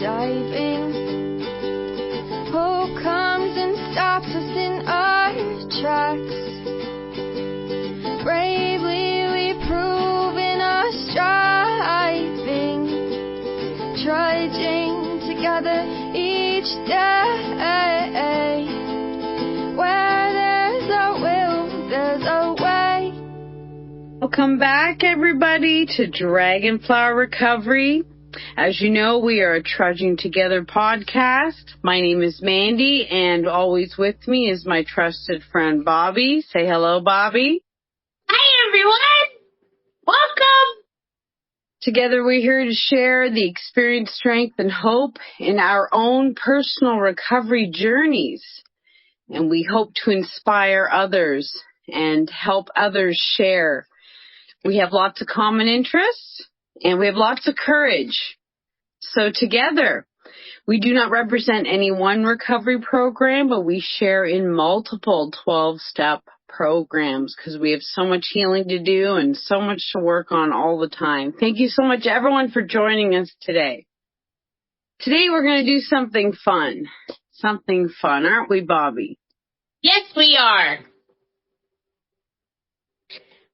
diving. Hope comes and stops us in our tracks. Bravely we prove in our striving, trudging together each day. Where there's a will, there's a way. Welcome back, everybody, to Dragonflower Recovery. As you know, we are a Trudging Together podcast. My name is Mandi, and always with me is my trusted friend, Bobbi. Say hello, Bobbi. Hi, everyone. Welcome. Together, we're here to share the experience, strength, and hope in our own personal recovery journeys. And we hope to inspire others and help others share. We have lots of common interests, and we have lots of courage. So together, we do not represent any one recovery program, but we share in multiple 12-step programs because we have so much healing to do and so much to work on all the time. Thank you so much, everyone, for joining us today. Today, we're going to do something fun. Something fun, aren't we, Bobbi? Yes, we are.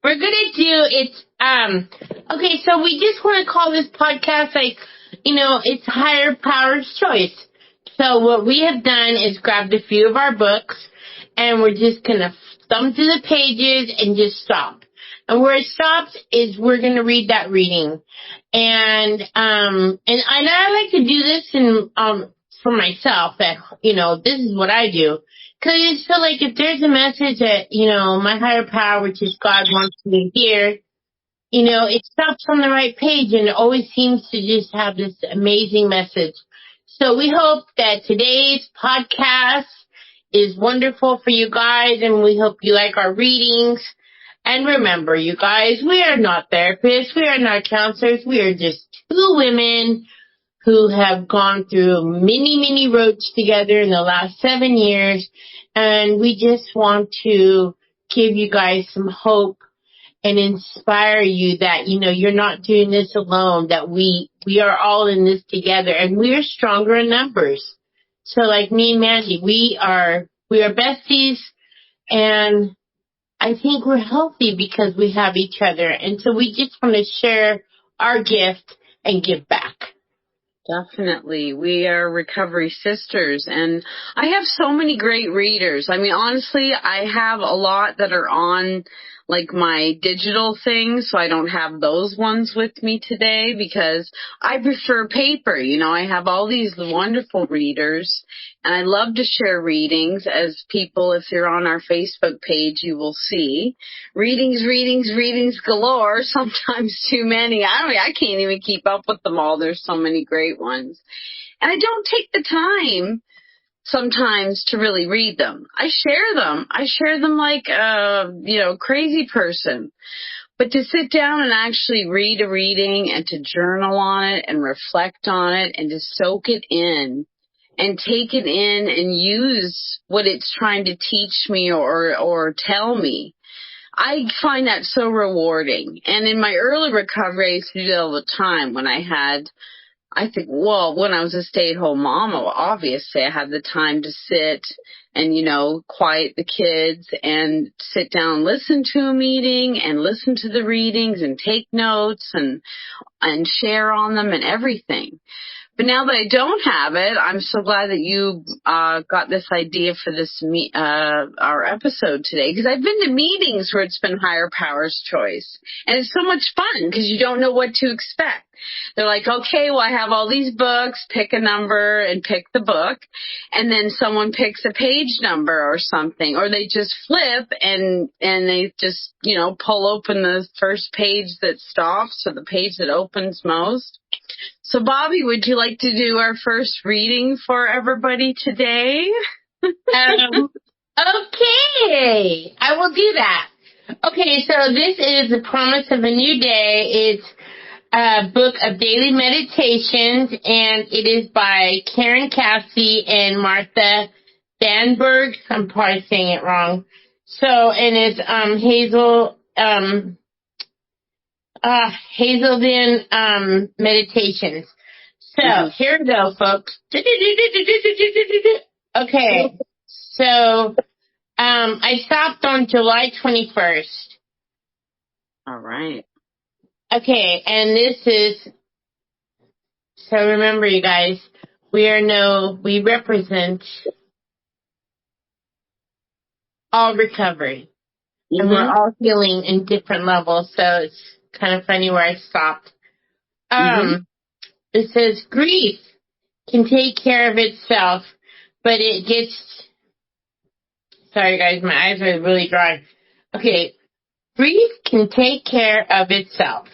We're going to do okay, so we just want to call this podcast it's Higher Power's Choice. So what we have done is grabbed a few of our books and we're just going to thumb through the pages and just stop. And where it stops is we're going to read that reading. And I like to do this for myself that, this is what I do. Because I just feel like if there's a message that, my higher power, which is God, wants me to hear, it stops on the right page and it always seems to just have this amazing message. So we hope that today's podcast is wonderful for you guys and we hope you like our readings. And remember, you guys, we are not therapists. We are not counselors. We are just two women who have gone through many roads together in the last 7 years. And we just want to give you guys some hope and inspire you that, you're not doing this alone, that we are all in this together and we are stronger in numbers. So like me and Mandi, we are besties and I think we're healthy because we have each other. And so we just want to share our gift and give back. Definitely. We are recovery sisters, and I have so many great readers. I mean, honestly, I have a lot that are on my digital things, so I don't have those ones with me today because I prefer paper. I have all these wonderful readers, and I love to share readings as people, if you're on our Facebook page, you will see readings galore, sometimes too many. I can't even keep up with them all. There's so many great ones. And I don't take the time sometimes to really read them. I share them like a crazy person. But to sit down and actually read a reading and to journal on it and reflect on it and to soak it in and take it in and use what it's trying to teach me or tell me, I find that so rewarding. And in my early recovery, I used to do that all the time when when I was a stay-at-home mom, obviously I had the time to sit and, quiet the kids and sit down and listen to a meeting and listen to the readings and take notes and share on them and everything. But now that I don't have it, I'm so glad that you got this idea for this our episode today, because I've been to meetings where it's been Higher Power's Choice, and it's so much fun because you don't know what to expect. They're like, okay, well, I have all these books, pick a number and pick the book, and then someone picks a page number or something, or they just flip and they just, pull open the first page that stops or the page that opens most. So, Bobbi, would you like to do our first reading for everybody today? Okay, I will do that. Okay, so this is The Promise of a New Day. It's a book of daily meditations, and it is by Karen Cassie and Martha Danberg. I'm probably saying it wrong. So, and it's Hazelden Meditations. So, here we go, folks. Okay. So, I stopped on July 21st. All right. Okay, and this is, so remember you guys, we represent all recovery. And we're all healing in different levels, so it's kind of funny where I stopped. It says grief can take care of itself, but it gets, sorry guys, my eyes are really dry. Okay, grief can take care of itself,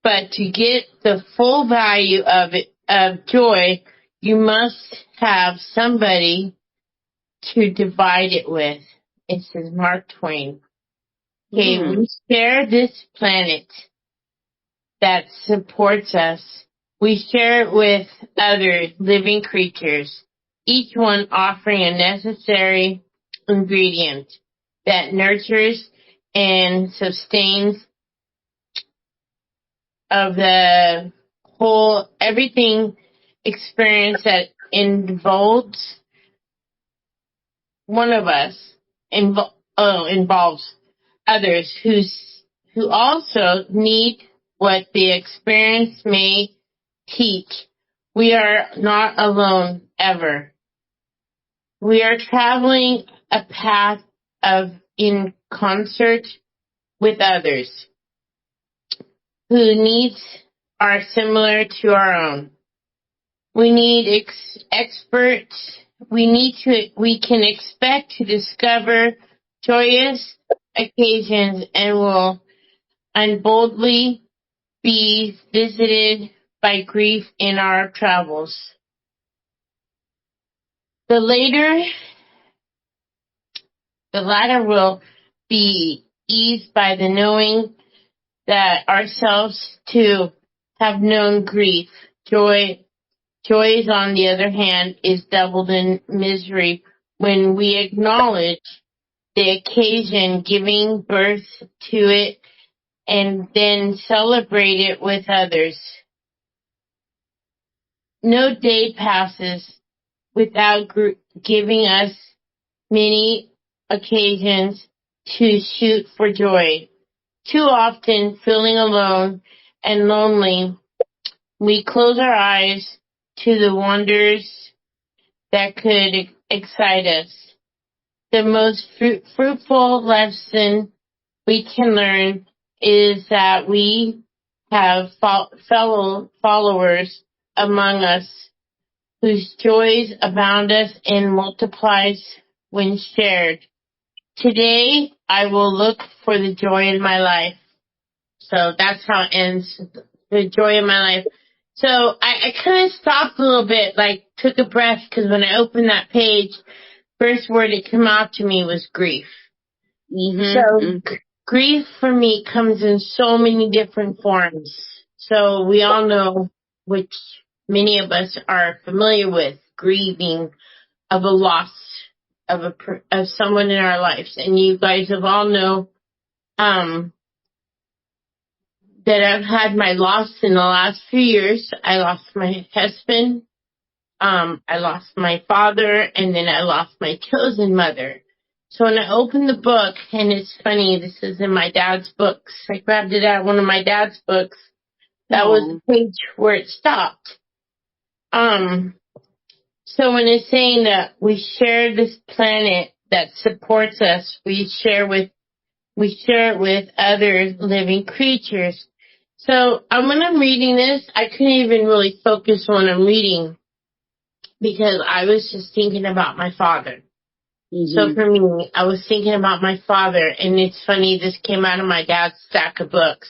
but to get the full value of joy, you must have somebody to divide it with. It says Mark Twain. Okay, we share this planet that supports us. We share it with other living creatures, each one offering a necessary ingredient that nurtures and sustains of the whole, everything experience that involves one of us, involves others who also need what the experience may teach. We are not alone ever. We are traveling a path in concert with others whose needs are similar to our own. We need experts. We can expect to discover joyous occasions and will unboldly be visited by grief in our travels. The latter will be eased by the knowing that ourselves too have known grief. Joy, on the other hand, is doubled in misery when we acknowledge the occasion, giving birth to it, and then celebrate it with others. No day passes without giving us many occasions to shoot for joy. Too often, feeling alone and lonely, we close our eyes to the wonders that could excite us. The most fruitful lesson we can learn is that we have fellow followers among us whose joys abound us and multiplies when shared. Today, I will look for the joy in my life. So that's how it ends, the joy in my life. So I kind of stopped a little bit, like took a breath, because when I opened that page, first word that came out to me was grief. Grief for me comes in so many different forms. So we all know, which many of us are familiar with, grieving of a loss of someone in our lives. And you guys have all know that I've had my loss in the last few years. I lost my husband, I lost my father, and then I lost my chosen mother. So when I opened the book, and it's funny, this is in my dad's books. I grabbed it out of one of my dad's books. That was the page where it stopped. So when it's saying that we share this planet that supports us, we share it with other living creatures. So when I'm reading this, I couldn't even really focus on what I'm reading because I was just thinking about my father. So for me, I was thinking about my father, and it's funny, this came out of my dad's stack of books.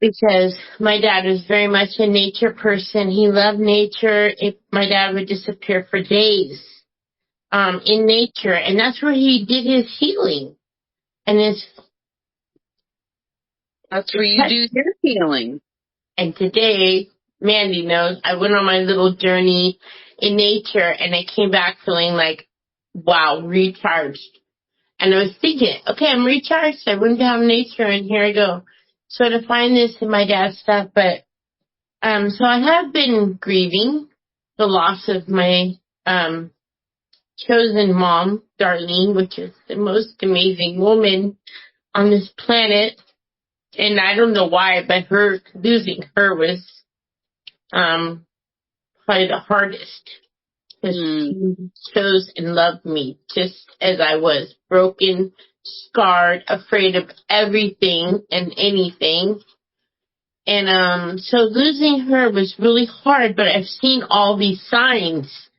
Because my dad was very much a nature person. He loved nature. My dad would disappear for days in nature, and that's where he did his healing. And that's where you do your healing. And today, Mandy knows, I went on my little journey in nature, and I came back feeling like, wow, recharged. And I was thinking, okay, I'm recharged. I went down nature, and here I go. So to find this in my dad's stuff, but So I have been grieving the loss of my chosen mom, Darlene, which is the most amazing woman on this planet. And I don't know why, but losing her was probably the hardest. Because she chose and loved me just as I was, broken, scarred, afraid of everything and anything. And so losing her was really hard, but I've seen all these signs,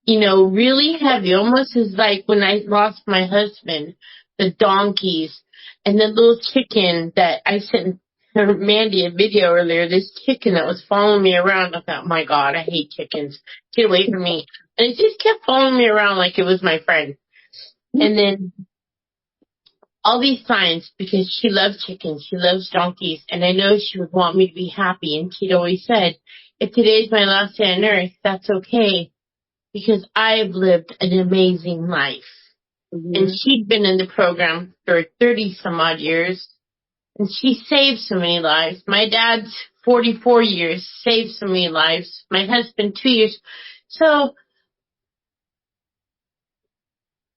really heavy, almost as like when I lost my husband, the donkeys and the little chicken that I sent Mandy a video earlier, this chicken that was following me around. I thought, my God, I hate chickens. Get away from me. And it just kept following me around like it was my friend. And then all these signs, because she loves chickens, she loves donkeys, and I know she would want me to be happy. And she'd always said, if today's my last day on earth, that's okay, because I've lived an amazing life. And she'd been in the program for 30 some odd years, and she saved so many lives. My dad's 44 years, saved so many lives. My husband, 2 years. So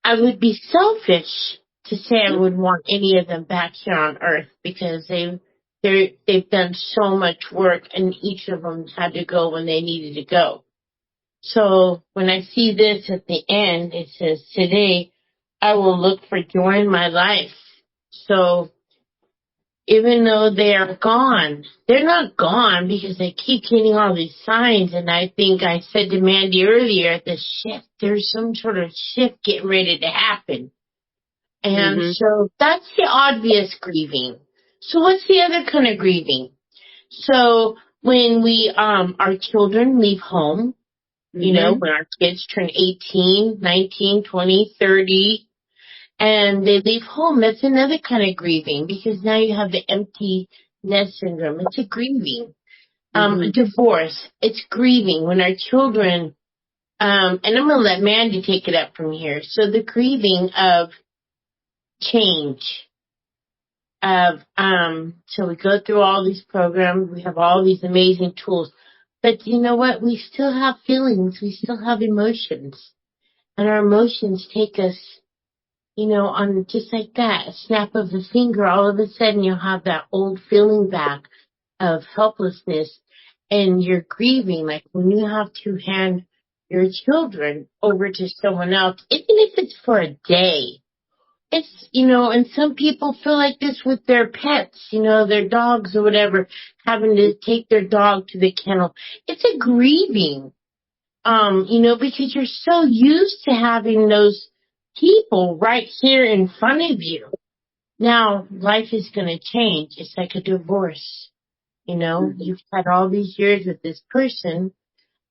I would be selfish to say I would want any of them back here on earth, because they've done so much work, and each of them had to go when they needed to go. So when I see this at the end, it says, today I will look for joy in my life. So even though they are gone, they're not gone, because I keep getting all these signs. And I think I said to Mandy earlier, the shift, there's some sort of shift getting ready to happen. And so that's the obvious grieving. So what's the other kind of grieving? So when our children leave home, when our kids turn 18, 19, 20, 30, and they leave home, that's another kind of grieving, because now you have the empty nest syndrome. It's a grieving. A divorce, it's grieving. When our children, and I'm going to let Mandy take it up from here. So the grieving of change, so we go through all these programs, we have all these amazing tools, but you know what? We still have feelings, we still have emotions, and our emotions take us, on just like that, a snap of the finger, all of a sudden you'll have that old feeling back of helplessness, and you're grieving, like when you have to hand your children over to someone else, even if it's for a day. It's, and some people feel like this with their pets, their dogs or whatever, having to take their dog to the kennel. It's a grieving, because you're so used to having those people right here in front of you. Now, life is going to change. It's like a divorce. You've had all these years with this person,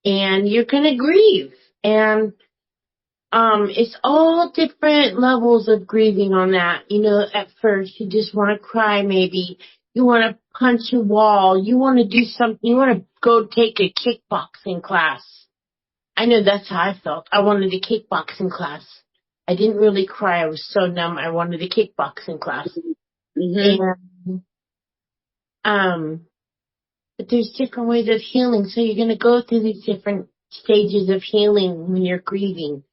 and you're going to grieve. And it's all different levels of grieving on that. At first you just want to cry, maybe. You want to punch a wall. You want to do something. You want to go take a kickboxing class. I know that's how I felt. I wanted a kickboxing class. I didn't really cry. I was so numb. I wanted a kickboxing class. And, but there's different ways of healing. So you're going to go through these different stages of healing when you're grieving.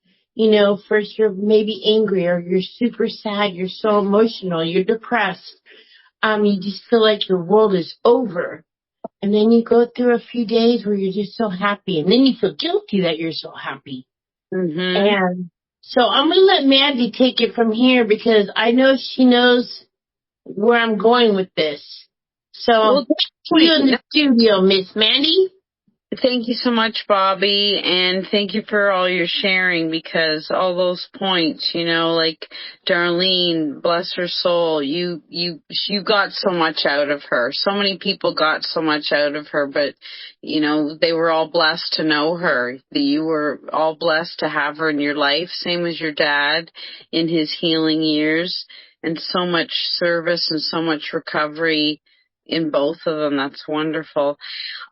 First you're maybe angry, or you're super sad, you're so emotional, you're depressed. You just feel like your world is over. And then you go through a few days where you're just so happy, and then you feel guilty that you're so happy. And so I'm going to let Mandy take it from here, because I know she knows where I'm going with this. So, see you in the studio, Miss Mandy. Thank you so much, Bobbi, and thank you for all your sharing, because all those points, like Darlene, bless her soul, you got so much out of her. So many people got so much out of her, but, they were all blessed to know her. You were all blessed to have her in your life, same as your dad in his healing years, and so much service and so much recovery in both of them. That's wonderful.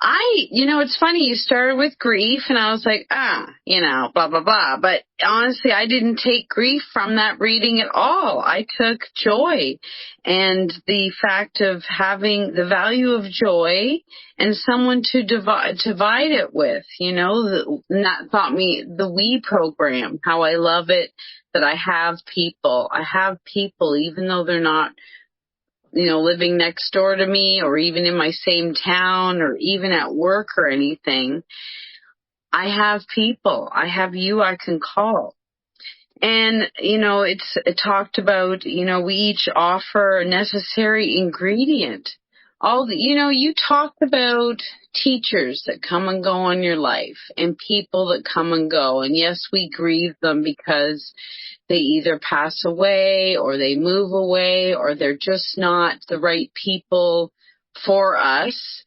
It's funny, you started with grief, and I was like, blah, blah, blah. But honestly, I didn't take grief from that reading at all. I took joy, and the fact of having the value of joy and someone to divide it with, and that taught me the We program, how I love it that I have people. I have people, even though they're not living next door to me or even in my same town or even at work or anything. I have people. I have you I can call. And, it talked about, we each offer a necessary ingredient. You talked about teachers that come and go in your life and people that come and go. And yes, we grieve them because they either pass away or they move away or they're just not the right people for us,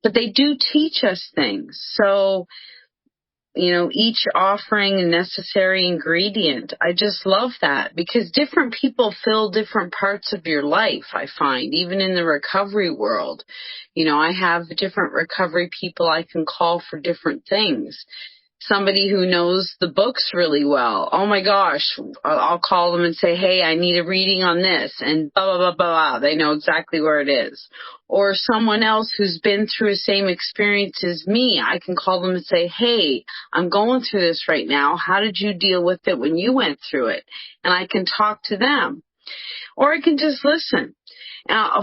but they do teach us things. So, each offering a necessary ingredient. I just love that because different people fill different parts of your life, I find, even in the recovery world. I have different recovery people I can call for different things. Somebody who knows the books really well. Oh my gosh, I'll call them and say, hey, I need a reading on this, and blah, blah, blah, blah. They know exactly where it is. Or someone else who's been through the same experience as me, I can call them and say, hey, I'm going through this right now. How did you deal with it when you went through it? And I can talk to them. Or I can just listen.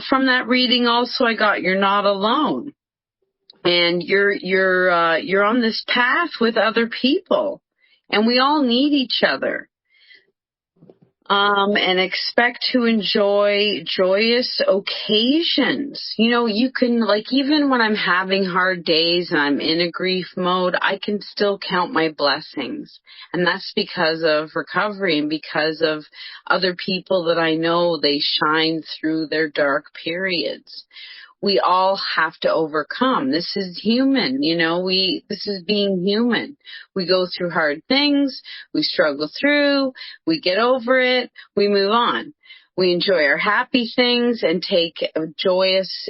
From that reading also I got, you're not alone. And you're on this path with other people, and we all need each other. And expect to enjoy joyous occasions. You can, even when I'm having hard days and I'm in a grief mode, I can still count my blessings. And that's because of recovery and because of other people that I know they shine through their dark periods. We all have to overcome. This is human, this is being human. We go through hard things, we struggle through, we get over it, we move on. We enjoy our happy things and take a joyous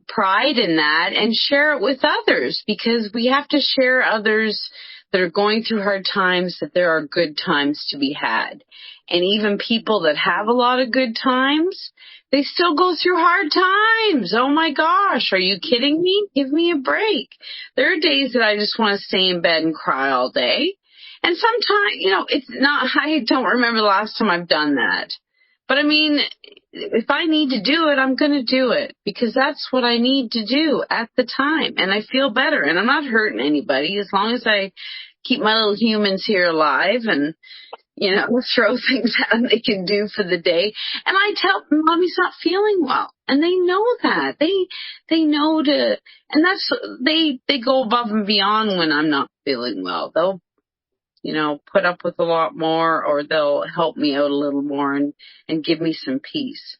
pride in that and share it with others, because we have to share others that are going through hard times that there are good times to be had. And even people that have a lot of good times, they still go through hard times. Oh my gosh, are you kidding me? Give me a break. There are days that I just want to stay in bed and cry all day. And sometimes, it's not, I don't remember the last time I've done that. But if I need to do it, I'm going to do it because that's what I need to do at the time. And I feel better and I'm not hurting anybody as long as I keep my little humans here alive and, throw things out they can do for the day. And I tell them, Mommy's not feeling well. And they know that. They know and they go above and beyond when I'm not feeling well. They'll, put up with a lot more, or they'll help me out a little more and give me some peace.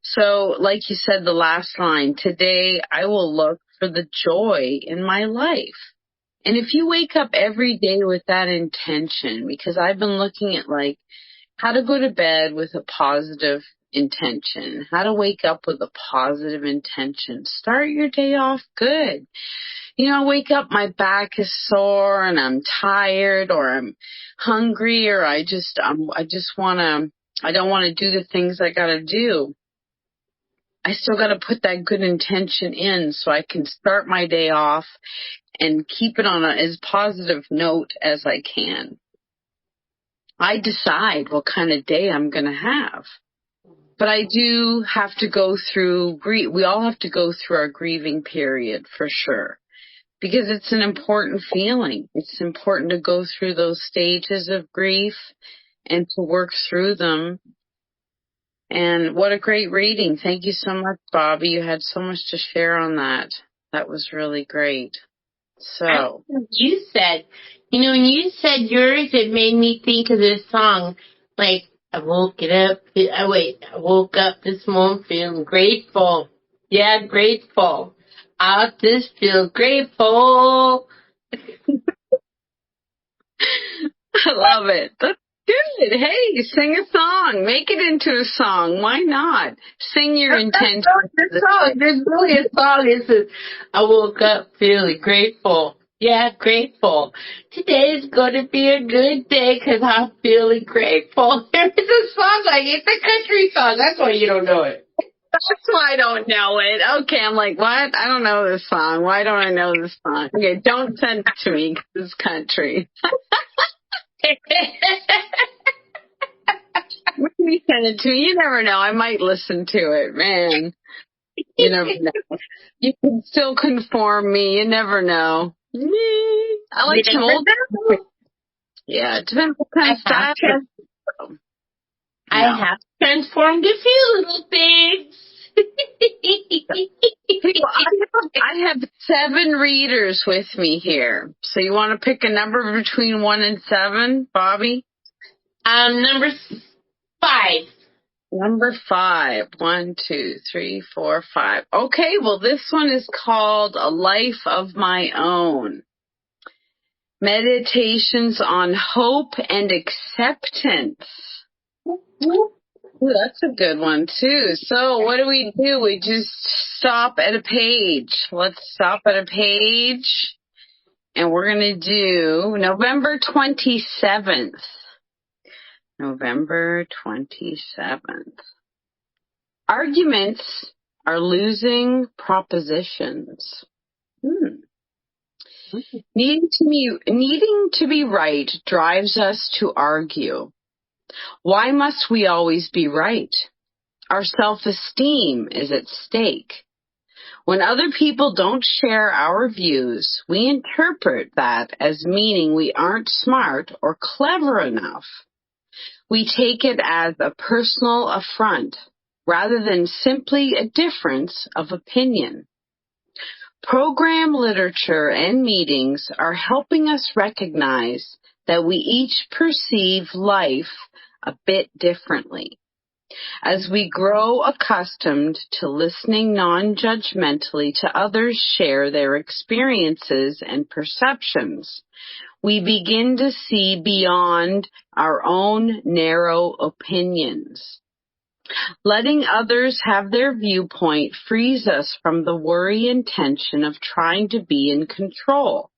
So, like you said, the last line, today I will look for the joy in my life. And if you wake up every day with that intention, because I've been looking at how to go to bed with a positive intention, how to wake up with a positive intention, start your day off good. Wake up, my back is sore and I'm tired or I'm hungry or I don't want to do the things I got to do. I still got to put that good intention in so I can start my day off and keep it on as positive note as I can. I decide what kind of day I'm going to have. But I do have to go through grief. We all have to go through our grieving period for sure. Because it's an important feeling. It's important to go through those stages of grief and to work through them. And what a great reading. Thank you so much, Bobbi. You had so much to share on that. That was really great. So you said, when you said yours, it made me think of this song. I woke up this morning feeling grateful. Yeah, grateful. I just feel grateful. I love it. Good. Hey, sing a song. Make it into a song. Why not? Sing your intention. There's really a song. It says, I woke up feeling grateful. Yeah, grateful. Today is going to be a good day because I'm feeling grateful. There's a song like it's a country song. That's why you don't know it. That's why I don't know it. Okay, I'm like, what? I don't know this song. Why don't I know this song? Okay, don't send it to me because it's country. When you send it to me, you never know. I might listen to it, man. You never know. You can still conform me. You never know. I like some old. Yeah, it depends what kind of style. I have transformed a few little things. I have 7 readers with me here. So you want to pick a number between 1 and 7, Bobbi? Number 5. Number 5. 1, 2, 3, 4, 5. Okay, well, this one is called A Life of My Own. Meditations on Hope and Acceptance. Ooh, that's a good one, too. So what do? We just stop at a page. Let's stop at a page. And we're going to do November 27th. November 27th. Arguments are losing propositions. Needing to be right drives us to argue. Why must we always be right? Our self-esteem is at stake. When other people don't share our views, we interpret that as meaning we aren't smart or clever enough. We take it as a personal affront rather than simply a difference of opinion. Program literature and meetings are helping us recognize that we each perceive life a bit differently. As we grow accustomed to listening non-judgmentally to others share their experiences and perceptions, we begin to see beyond our own narrow opinions. Letting others have their viewpoint frees us from the worry and tension of trying to be in control.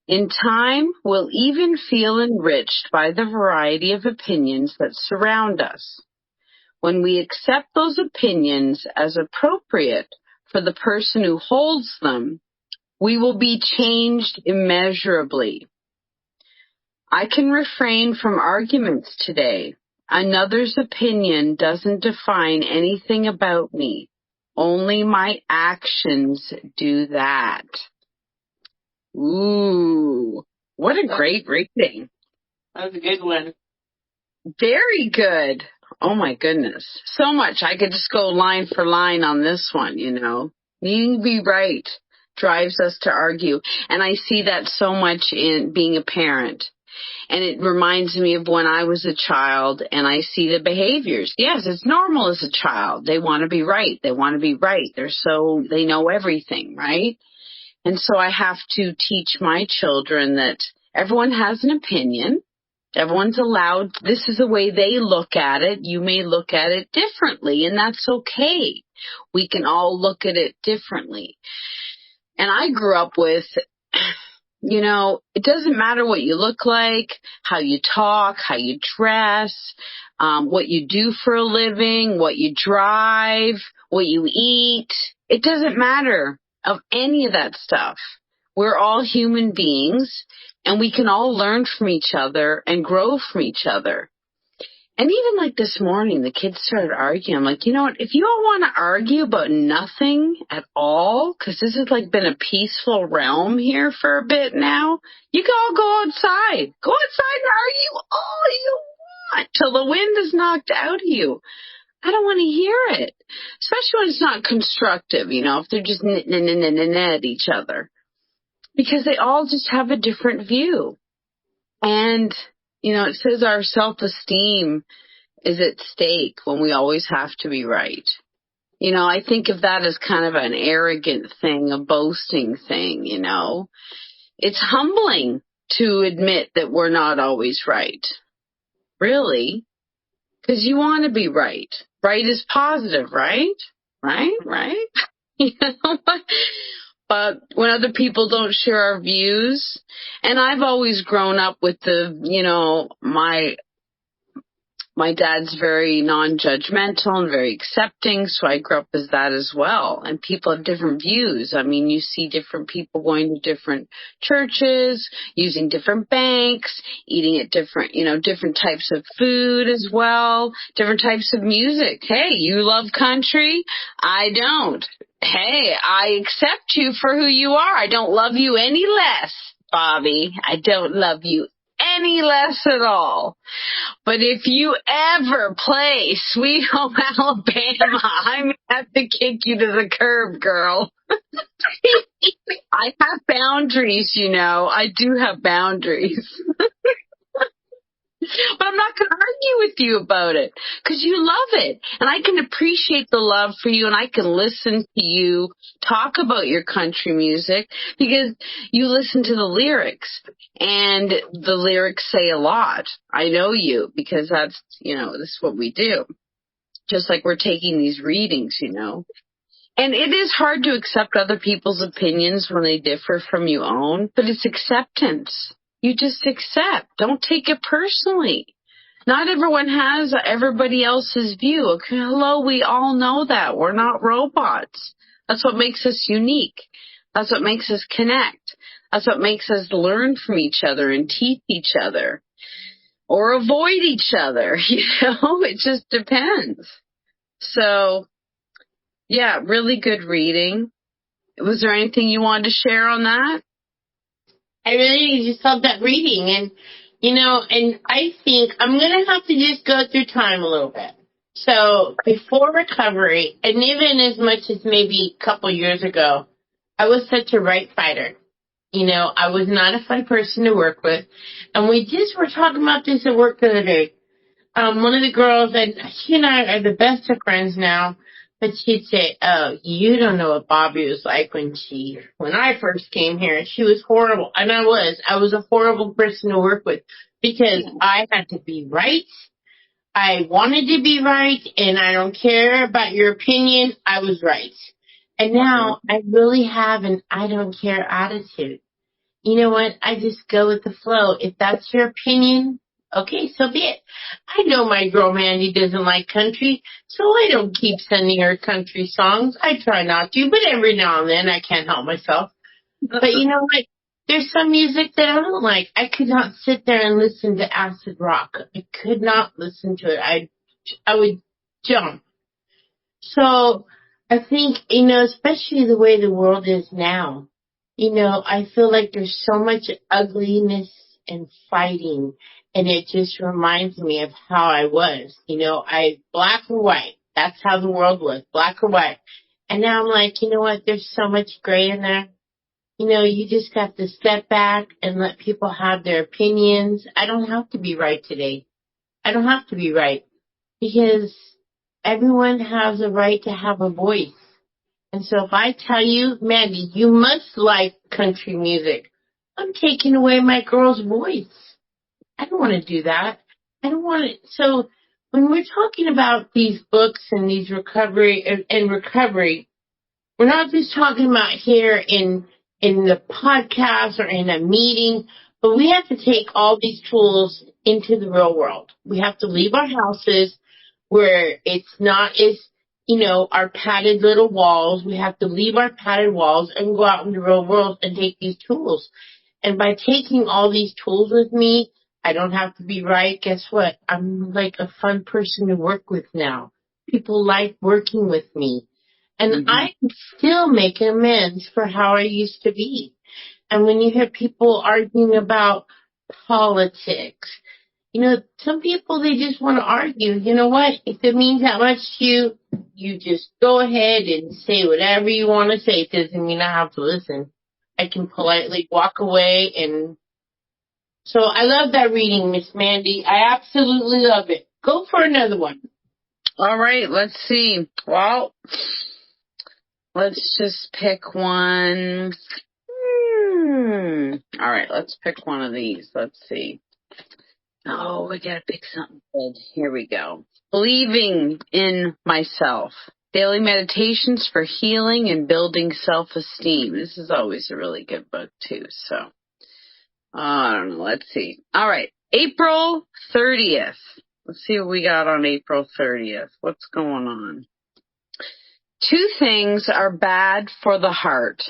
In time, we'll even feel enriched by the variety of opinions that surround us. When we accept those opinions as appropriate for the person who holds them, we will be changed immeasurably. I can refrain from arguments today. Another's opinion doesn't define anything about me. Only my actions do that. Ooh, what a great reading. That was a good one. Very good. Oh my goodness. So much. I could just go line for line on this one, you know. Needing to be right drives us to argue. And I see that so much in being a parent. And it reminds me of when I was a child and I see the behaviors. Yes, it's normal as a child. They want to be right. They want to be right. They know everything, right? And so I have to teach my children that everyone has an opinion. Everyone's allowed. This is the way they look at it. You may look at it differently, and that's okay. We can all look at it differently. And I grew up with, you know, it doesn't matter what you look like, how you talk, how you dress, what you do for a living, what you drive, what you eat. It doesn't matter of any of that stuff. We're all human beings, and we can all learn from each other and grow from each other. And even like this morning, the kids started arguing. I'm like, you know what? If you all want to argue about nothing at all, because this has like been a peaceful realm here for a bit now, you can all go outside. Go outside and argue all you want till the wind is knocked out of you. I don't want to hear it, especially when it's not constructive, you know, if they're just at each other, because they all just have a different view. And, you know, it says our self-esteem is at stake when we always have to be right. You know, I think of that as kind of an arrogant thing, a boasting thing, you know. It's humbling to admit that we're not always right. really, because you want to be right. Right is positive, right? Right? You know what? But when other people don't share our views, and I've always grown up with my dad's very non-judgmental and very accepting, so I grew up as that as well. And people have different views. I mean, you see different people going to different churches, using different banks, eating at different types of food as well, different types of music. Hey, you love country? I don't. Hey, I accept you for who you are. I don't love you any less, Bobbi. I don't love you any less at all. But if you ever play Sweet Home Alabama, I'm going to have to kick you to the curb, girl. I have boundaries, I do have boundaries. But I'm not going to argue with you about it because you love it. And I can appreciate the love for you, and I can listen to you talk about your country music because you listen to the lyrics, and the lyrics say a lot. I know you because that's, this is what we do. Just like we're taking these readings, And it is hard to accept other people's opinions when they differ from your own, but it's acceptance. You just accept. Don't take it personally. Not everyone has everybody else's view. Okay, hello, we all know that. We're not robots. That's what makes us unique. That's what makes us connect. That's what makes us learn from each other and teach each other or avoid each other. It just depends. So, yeah, really good reading. Was there anything you wanted to share on that? I really just love that reading. And, and I think I'm going to have to just go through time a little bit. So before recovery, and even as much as maybe a couple years ago, I was such a right fighter. I was not a fun person to work with. And we just were talking about this at work the other day. One of the girls, and she and I are the best of friends now, but she'd say, oh, you don't know what Bobbi was like when I first came here. She was horrible. And I was a horrible person to work with because I had to be right. I wanted to be right, and I don't care about your opinion. I was right. And now I really have an I don't care attitude. You know what? I just go with the flow. If that's your opinion, okay, so be it. I know my girl Mandy doesn't like country, so I don't keep sending her country songs. I try not to, but every now and then I can't help myself. But you know what? There's some music that I don't like. I could not sit there and listen to acid rock. I could not listen to it. I would jump. So I think, especially the way the world is now, I feel like there's so much ugliness and fighting, and it just reminds me of how I was. Black or white. That's how the world was, black or white. And now I'm like, you know what? There's so much gray in there. You just got to step back and let people have their opinions. I don't have to be right today. I don't have to be right because everyone has a right to have a voice. And so if I tell you, Mandy, you must like country music, I'm taking away my girl's voice. I don't want to do that. I don't want it. So when we're talking about these books and these recovery, we're not just talking about here in the podcast or in a meeting, but we have to take all these tools into the real world. We have to leave our houses where it's not as, our padded little walls. We have to leave our padded walls and go out in the real world and take these tools. And by taking all these tools with me, I don't have to be right. Guess what? I'm like a fun person to work with now. People like working with me. And I can still make amends for how I used to be. And when you hear people arguing about politics, some people, they just want to argue. You know what? If it means that much to you, you just go ahead and say whatever you want to say. It doesn't mean I have to listen. I can politely walk away. And so I love that reading, Miss Mandy. I absolutely love it. Go for another one. All right, let's see. Well, let's just pick one. All right, let's pick one of these. Let's see. Oh, we gotta pick something good. Here we go. Believing in myself. Daily meditations for healing and building self-esteem. This is always a really good book, too. So, I don't know. Let's see. All right. April 30th. Let's see what we got on April 30th. What's going on? 2 things are bad for the heart.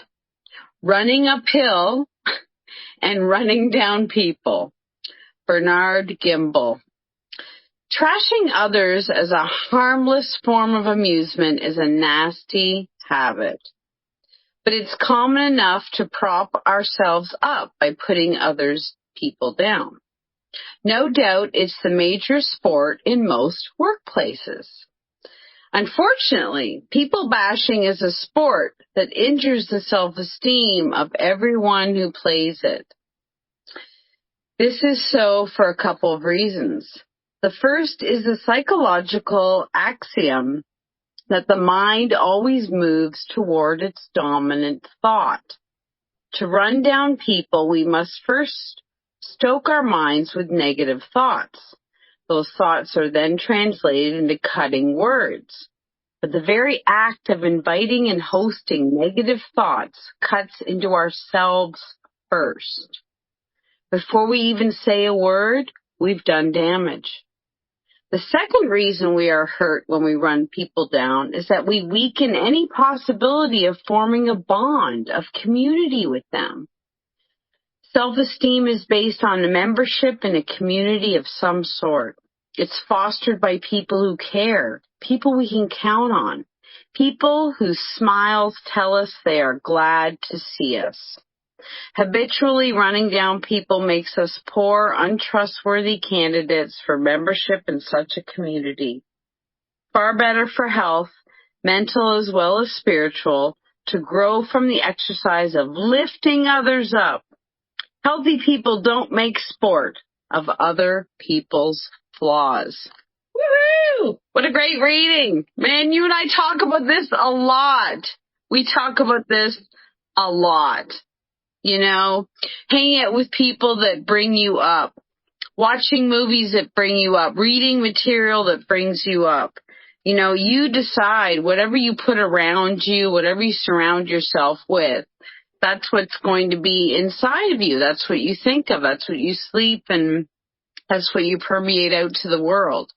Running uphill and running down people. Bernard Gimble. Trashing others as a harmless form of amusement is a nasty habit. But it's common enough to prop ourselves up by putting others people down. No doubt it's the major sport in most workplaces. Unfortunately, people bashing is a sport that injures the self-esteem of everyone who plays it. This is so for a couple of reasons. The first is the psychological axiom that the mind always moves toward its dominant thought. To run down people, we must first stoke our minds with negative thoughts. Those thoughts are then translated into cutting words. But the very act of inviting and hosting negative thoughts cuts into ourselves first. Before we even say a word, we've done damage. The second reason we are hurt when we run people down is that we weaken any possibility of forming a bond of community with them. Self-esteem is based on a membership in a community of some sort. It's fostered by people who care, people we can count on, people whose smiles tell us they are glad to see us. Habitually running down people makes us poor, untrustworthy candidates for membership in such a community. Far better for health, mental as well as spiritual, to grow from the exercise of lifting others up. Healthy people don't make sport of other people's flaws. Woohoo! What a great reading. Man, you and I talk about this a lot. We talk about this a lot. You know, hanging out with people that bring you up, watching movies that bring you up, reading material that brings you up. You know, you decide whatever you put around you, whatever you surround yourself with, that's what's going to be inside of you. That's what you think of. That's what you sleep, and that's what you permeate out to the world.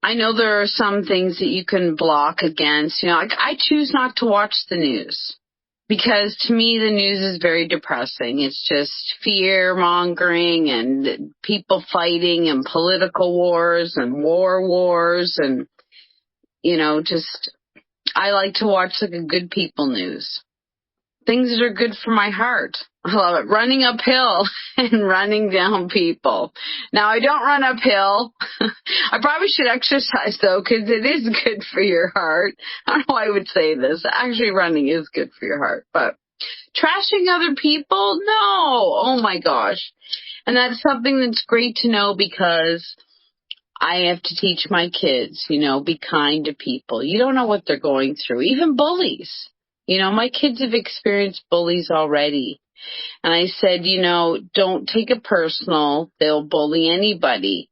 I know there are some things that you can block against. You know, I choose not to watch the news. Because to me, the news is very depressing. It's just fear-mongering and people fighting and political wars and wars and, you know, just, I like to watch like a good people news. Things that are good for my heart. I love it. Running uphill and running down people. Now, I don't run uphill. I probably should exercise, though, because it is good for your heart. I don't know why I would say this. Actually, running is good for your heart. But trashing other people? No. Oh, my gosh. And that's something that's great to know because I have to teach my kids, you know, be kind to people. You don't know what they're going through. Even bullies. You know, my kids have experienced bullies already. And I said, you know, don't take it personal. They'll bully anybody.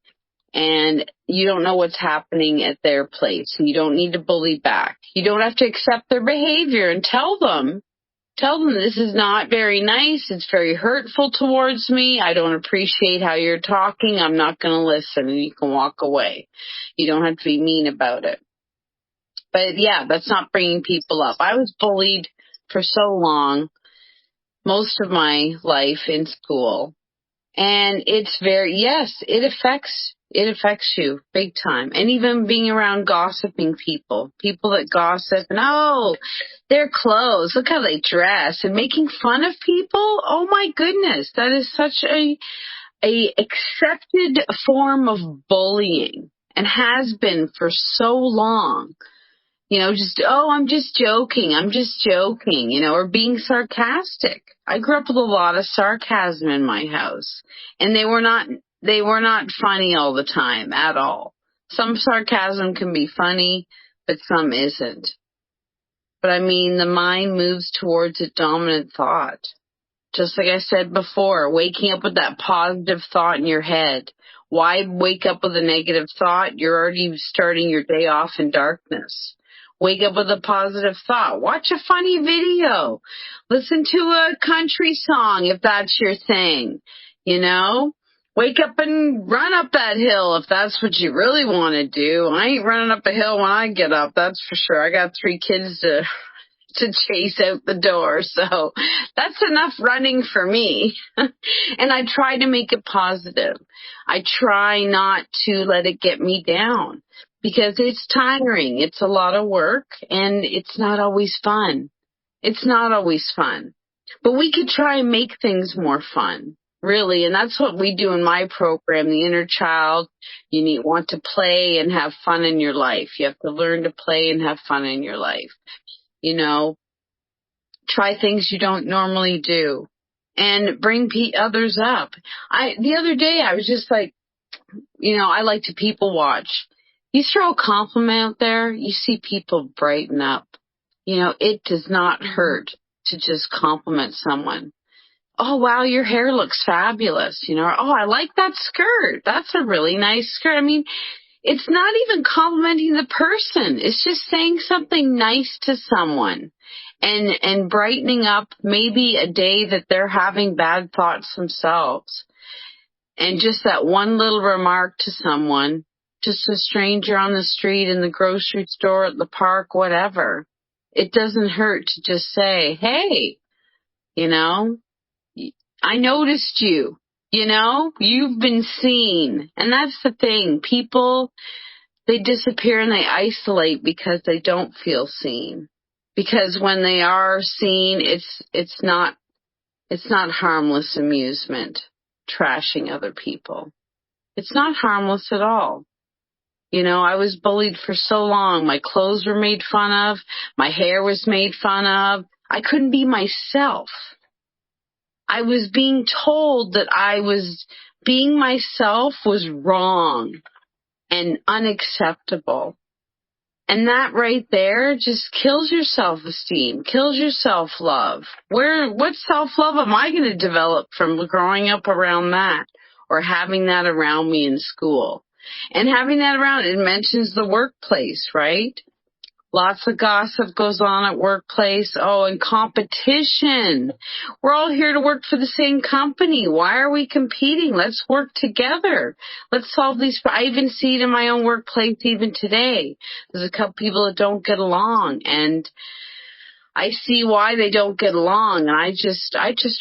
And you don't know what's happening at their place. And you don't need to bully back. You don't have to accept their behavior and tell them this is not very nice. It's very hurtful towards me. I don't appreciate how you're talking. I'm not going to listen. And you can walk away. You don't have to be mean about it. But yeah, that's not bringing people up. I was bullied for so long, most of my life in school. And it's it affects you big time. And even being around gossiping people that gossip and, oh, their clothes, look how they dress, and making fun of people. Oh my goodness, that is such a accepted form of bullying and has been for so long. You know, just, oh, I'm just joking, you know, or being sarcastic. I grew up with a lot of sarcasm in my house, and they were not funny all the time at all. Some sarcasm can be funny, but some isn't. But I mean, the mind moves towards a dominant thought. Just like I said before, waking up with that positive thought in your head. Why wake up with a negative thought? You're already starting your day off in darkness. Wake up with a positive thought. Watch a funny video. Listen to a country song if that's your thing. You know? Wake up and run up that hill if that's what you really want to do. I ain't running up a hill when I get up, that's for sure. I got 3 kids to chase out the door, so that's enough running for me. And I try to make it positive. I try not to let it get me down because it's tiring. It's a lot of work, and it's not always fun. It's not always fun. But we could try and make things more fun, really, and that's what we do in my program, the Inner Child. You want to play and have fun in your life. You have to learn to play and have fun in your life. You know, try things you don't normally do and bring others up. The other day I was just like, you know, I like to people watch. You throw a compliment out there, you see people brighten up. You know, it does not hurt to just compliment someone. Oh, wow, your hair looks fabulous. You know, oh, I like that skirt. That's a really nice skirt. I mean, it's not even complimenting the person. It's just saying something nice to someone and brightening up maybe a day that they're having bad thoughts themselves. And just that one little remark to someone, just a stranger on the street, in the grocery store, at the park, whatever. It doesn't hurt to just say, hey, you know, I noticed you. You know, you've been seen. And that's the thing. People, they disappear and they isolate because they don't feel seen. Because when they are seen, it's not harmless amusement, trashing other people. It's not harmless at all. You know, I was bullied for so long. My clothes were made fun of. My hair was made fun of. I couldn't be myself. I was being told that being myself was wrong and unacceptable. And that right there just kills your self-esteem, kills your self-love. What self-love am I going to develop from growing up around that or having that around me in school? And having that around, it mentions the workplace, right? Lots of gossip goes on at workplace. Oh, and competition. We're all here to work for the same company. Why are we competing? Let's work together. Let's solve these. I even see it in my own workplace even today. There's a couple people that don't get along, and I see why they don't get along. And I just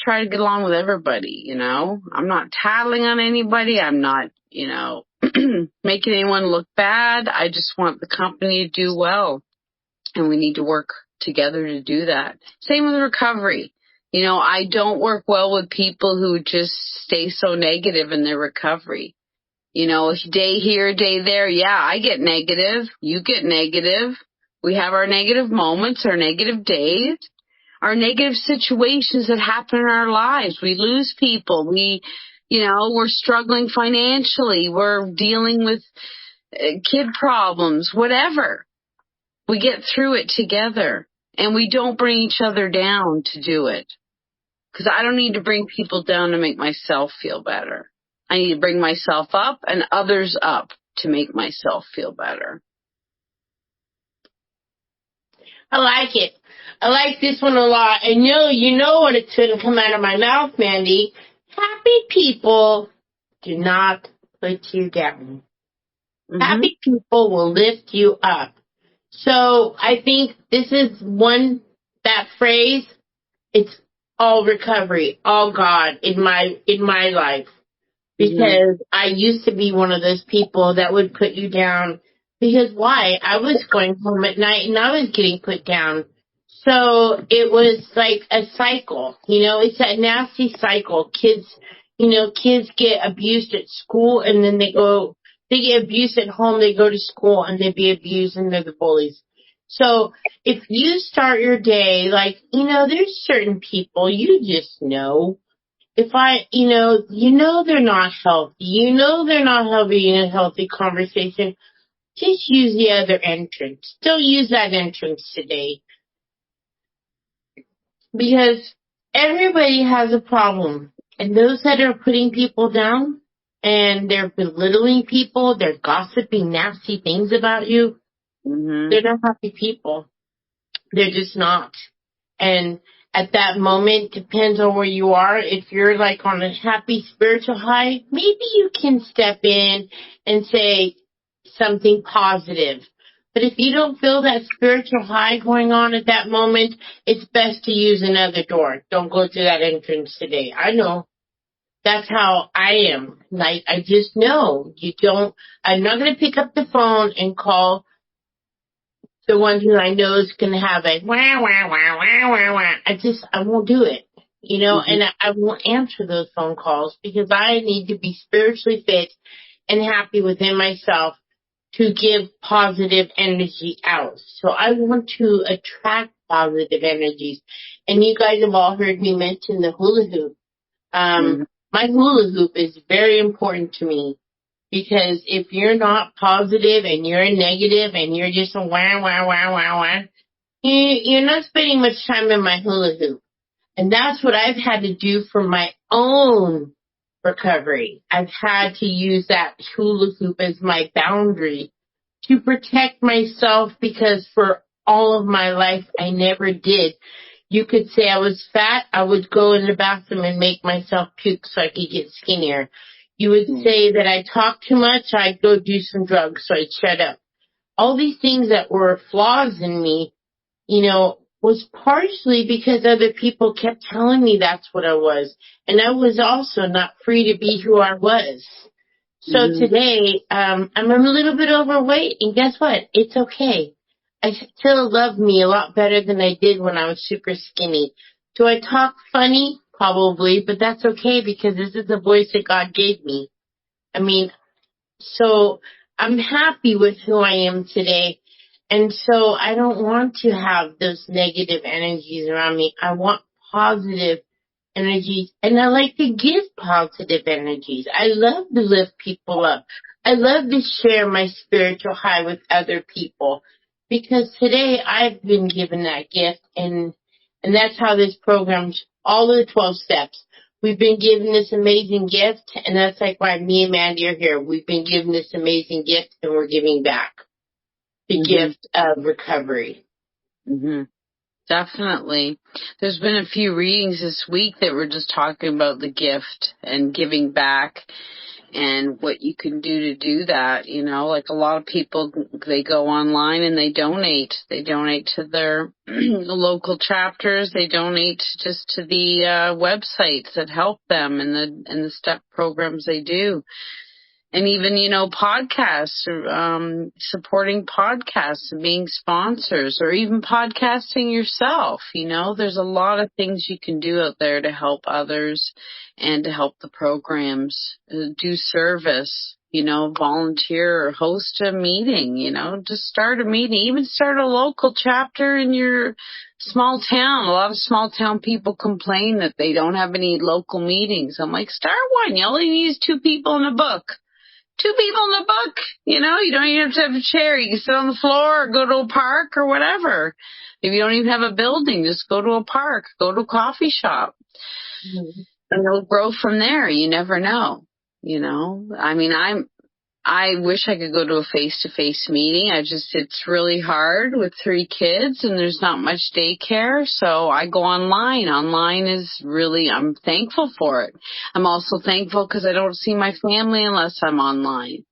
try to get along with everybody, you know. I'm not tattling on anybody. I'm not, you know, making anyone look bad. I just want the company to do well. And we need to work together to do that. Same with recovery. You know, I don't work well with people who just stay so negative in their recovery. You know, day here, day there. Yeah, I get negative. You get negative. We have our negative moments, our negative days, our negative situations that happen in our lives. We lose people. We're struggling financially. We're dealing with kid problems, whatever. We get through it together, and we don't bring each other down to do it. Because I don't need to bring people down to make myself feel better. I need to bring myself up and others up to make myself feel better. I like it. I like this one a lot. And you know what it's going to come out of my mouth, Mandi. Happy people do not put you down. Mm-hmm. Happy people will lift you up. So I think this is that phrase, it's all recovery, all God in my life. Because I used to be one of those people that would put you down. Because why? I was going home at night and I was getting put down. So it was like a cycle, you know, it's a nasty cycle. Kids get abused at school and then they get abused at home, they go to school and they be abused and they're the bullies. So if you start your day, like, there's certain people you just know. If they're not healthy, they're not having a healthy conversation, just use the other entrance. Don't use that entrance today. Because everybody has a problem. And those that are putting people down and they're belittling people, they're gossiping nasty things about you, they're not happy people. They're just not. And at that moment, depends on where you are. If you're like on a happy spiritual high, maybe you can step in and say something positive. But if you don't feel that spiritual high going on at that moment, it's best to use another door. Don't go through that entrance today. I know. That's how I am. Like, I just know. I'm not going to pick up the phone and call the one who I know is going to have a wah, wah, wah, wah, wah, wah. I won't do it. And I won't answer those phone calls because I need to be spiritually fit and happy within myself to give positive energy out. So I want to attract positive energies. And you guys have all heard me mention the hula hoop. My hula hoop is very important to me because if you're not positive and you're negative and you're just a wah, wah, wah, wah, wah, you're not spending much time in my hula hoop. And that's what I've had to do for my own recovery. I've had to use that hula hoop as my boundary to protect myself because for all of my life, I never did. You could say I was fat. I would go in the bathroom and make myself puke so I could get skinnier. You would say that I talk too much. I'd go do some drugs so I'd shut up. All these things that were flaws in me, was partially because other people kept telling me that's what I was. And I was also not free to be who I was. So today, I'm a little bit overweight, and guess what? It's okay. I still love me a lot better than I did when I was super skinny. Do I talk funny? Probably, but that's okay because this is the voice that God gave me. So I'm happy with who I am today. And so I don't want to have those negative energies around me. I want positive energies, and I like to give positive energies. I love to lift people up. I love to share my spiritual high with other people because today I've been given that gift, and that's how this program's all of the 12 steps. We've been given this amazing gift, and that's like why me and Mandy are here. We've been given this amazing gift, and we're giving back the gift of recovery. Definitely. There's been a few readings this week that were just talking about the gift and giving back and what you can do to do that. Like a lot of people, they go online and they donate. They donate to their local chapters. They donate just to the websites that help them and the step programs they do. And even, podcasts, supporting podcasts and being sponsors or even podcasting yourself. There's a lot of things you can do out there to help others and to help the programs do service, volunteer or host a meeting, just start a meeting, even start a local chapter in your small town. A lot of small town people complain that they don't have any local meetings. I'm like, start one. You only need 2 people in a book. 2 people in the book, you don't even have to have a chair. You can sit on the floor or go to a park or whatever. If you don't even have a building, just go to a park, go to a coffee shop. And it'll grow from there. You never know, I wish I could go to a face-to-face meeting. It's really hard with 3 kids and there's not much daycare. So I go online. Online is really, I'm thankful for it. I'm also thankful because I don't see my family unless I'm online.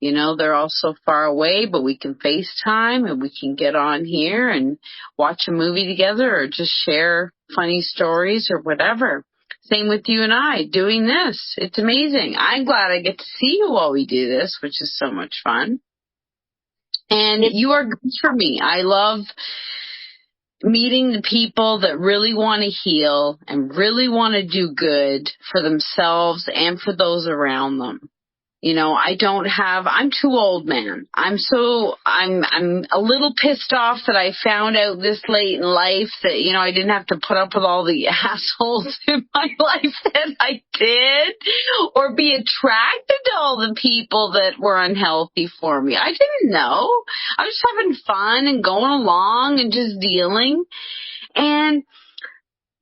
They're all so far away, but we can FaceTime and we can get on here and watch a movie together or just share funny stories or whatever. Same with you and I doing this. It's amazing. I'm glad I get to see you while we do this, which is so much fun. And you are good for me. I love meeting the people that really want to heal and really want to do good for themselves and for those around them. I'm too old, man. I'm a little pissed off that I found out this late in life that, I didn't have to put up with all the assholes in my life that I did or be attracted to all the people that were unhealthy for me. I didn't know. I was having fun and going along and just dealing. And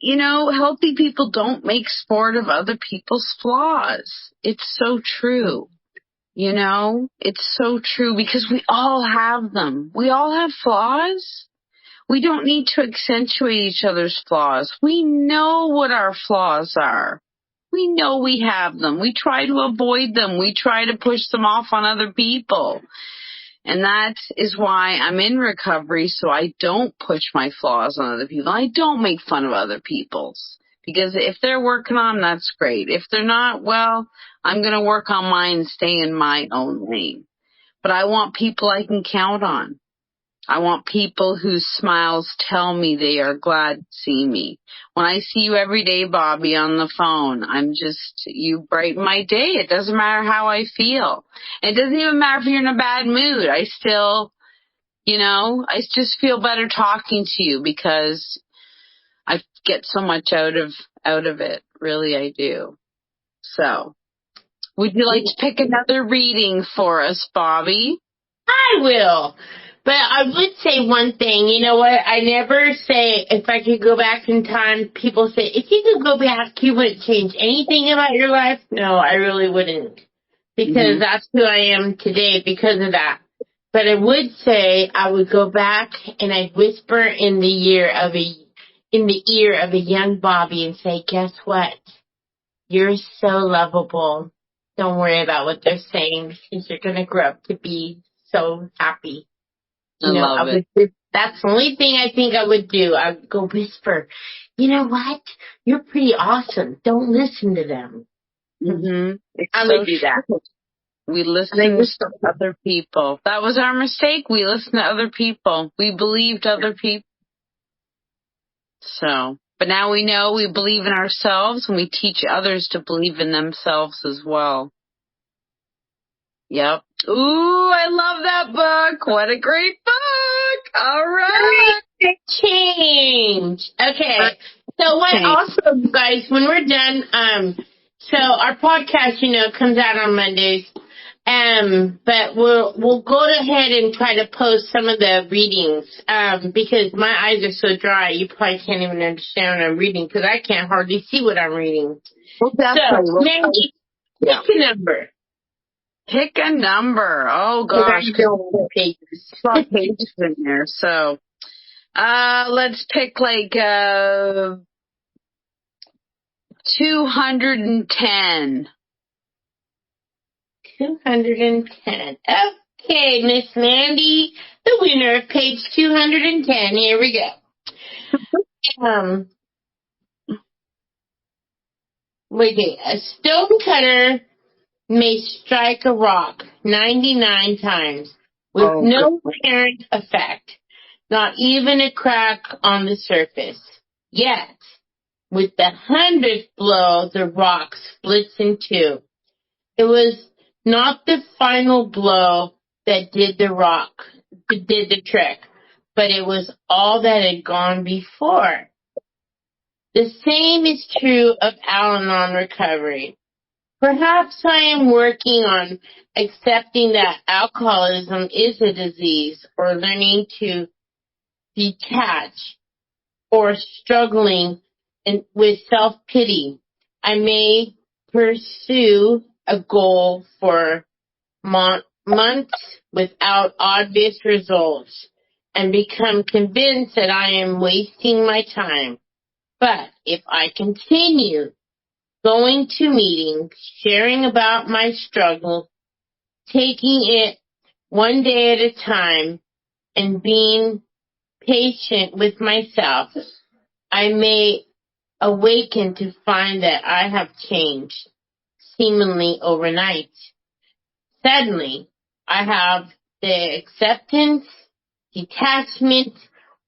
healthy people don't make sport of other people's flaws. It's so true. It's so true because we all have them. We all have flaws. We don't need to accentuate each other's flaws. We know what our flaws are. We know we have them. We try to avoid them. We try to push them off on other people. And that is why I'm in recovery, so I don't push my flaws on other people. I don't make fun of other people's. Because if they're working on them, that's great. If they're not, well, I'm going to work on mine and stay in my own lane. But I want people I can count on. I want people whose smiles tell me they are glad to see me. When I see you every day, Bobbi, on the phone, you brighten my day. It doesn't matter how I feel. It doesn't even matter if you're in a bad mood. I still, I just feel better talking to you because I get so much out of it. Really, I do. So, would you like to pick another reading for us, Bobbi? I will. But I would say one thing. You know what? I never say if I could go back in time. People say, if you could go back, you wouldn't change anything about your life. No, I really wouldn't. Because that's who I am today because of that. But I would say I would go back and I'd whisper in the ear of a young Bobbi and say, guess what? You're so lovable. Don't worry about what they're saying because you're going to grow up to be so happy. That's the only thing I think I would do. I would go whisper, you know what? You're pretty awesome. Don't listen to them. I would do that. We listen to other people. That was our mistake. We listened to other people. We believed other people. So, but now we know we believe in ourselves and we teach others to believe in themselves as well. Yep. Ooh, I love that book. What a great book. All right. Change. Okay. So also, guys, when we're done, so our podcast, comes out on Mondays. But we'll go ahead and try to post some of the readings, because my eyes are so dry, you probably can't even understand what I'm reading, because I can't hardly see what I'm reading. Well, so, Mandy, pick a number. Pick a number. Oh, gosh. Pages in there. So, let's pick 210. 210. Okay, Miss Mandy, the winner of page 210. Here we go. A stone cutter may strike a rock 99 times with no apparent effect, not even a crack on the surface. Yet, with the 100th blow, the rock splits in two. It was not the final blow that did the trick, but it was all that had gone before. The same is true of Al-Anon recovery. Perhaps I am working on accepting that alcoholism is a disease, or learning to detach, or struggling with self-pity. I may pursue a goal for months without obvious results and become convinced that I am wasting my time. But if I continue going to meetings, sharing about my struggle, taking it one day at a time, and being patient with myself, I may awaken to find that I have changed, seemingly overnight. Suddenly, I have the acceptance, detachment,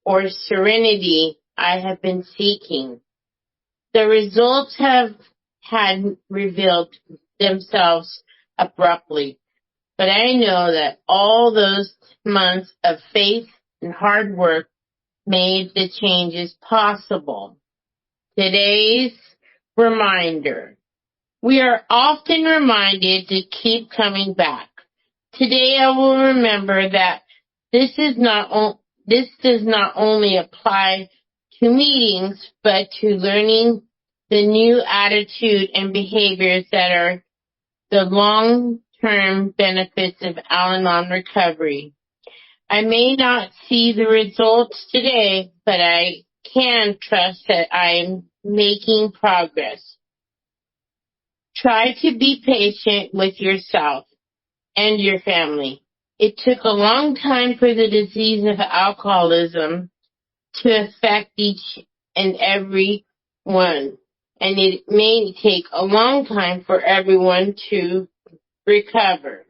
or serenity I have been seeking. The results had revealed themselves abruptly, but I know that all those months of faith and hard work made the changes possible. Today's reminder. We are often reminded to keep coming back. Today I will remember that this does not only apply to meetings, but to learning the new attitude and behaviors that are the long-term benefits of Al-Anon recovery. I may not see the results today, but I can trust that I'm making progress. Try to be patient with yourself and your family. It took a long time for the disease of alcoholism to affect each and every one, and it may take a long time for everyone to recover.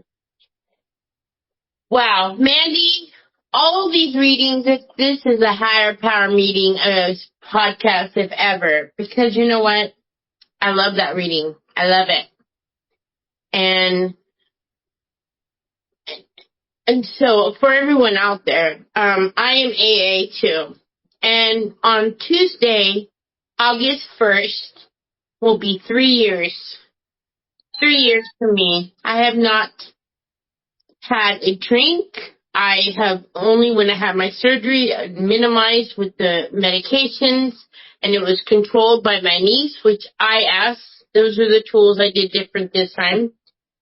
Wow, Mandi, all of these readings, this is a higher power meeting podcast if ever, because you know what? I love that reading. I love it. And so for everyone out there, I am AA too. And on Tuesday, August 1st, will be 3 years. 3 years for me. I have not had a drink. I have only, when I had my surgery, minimized with the medications, and it was controlled by my niece, which I asked. Those are the tools I did different this time.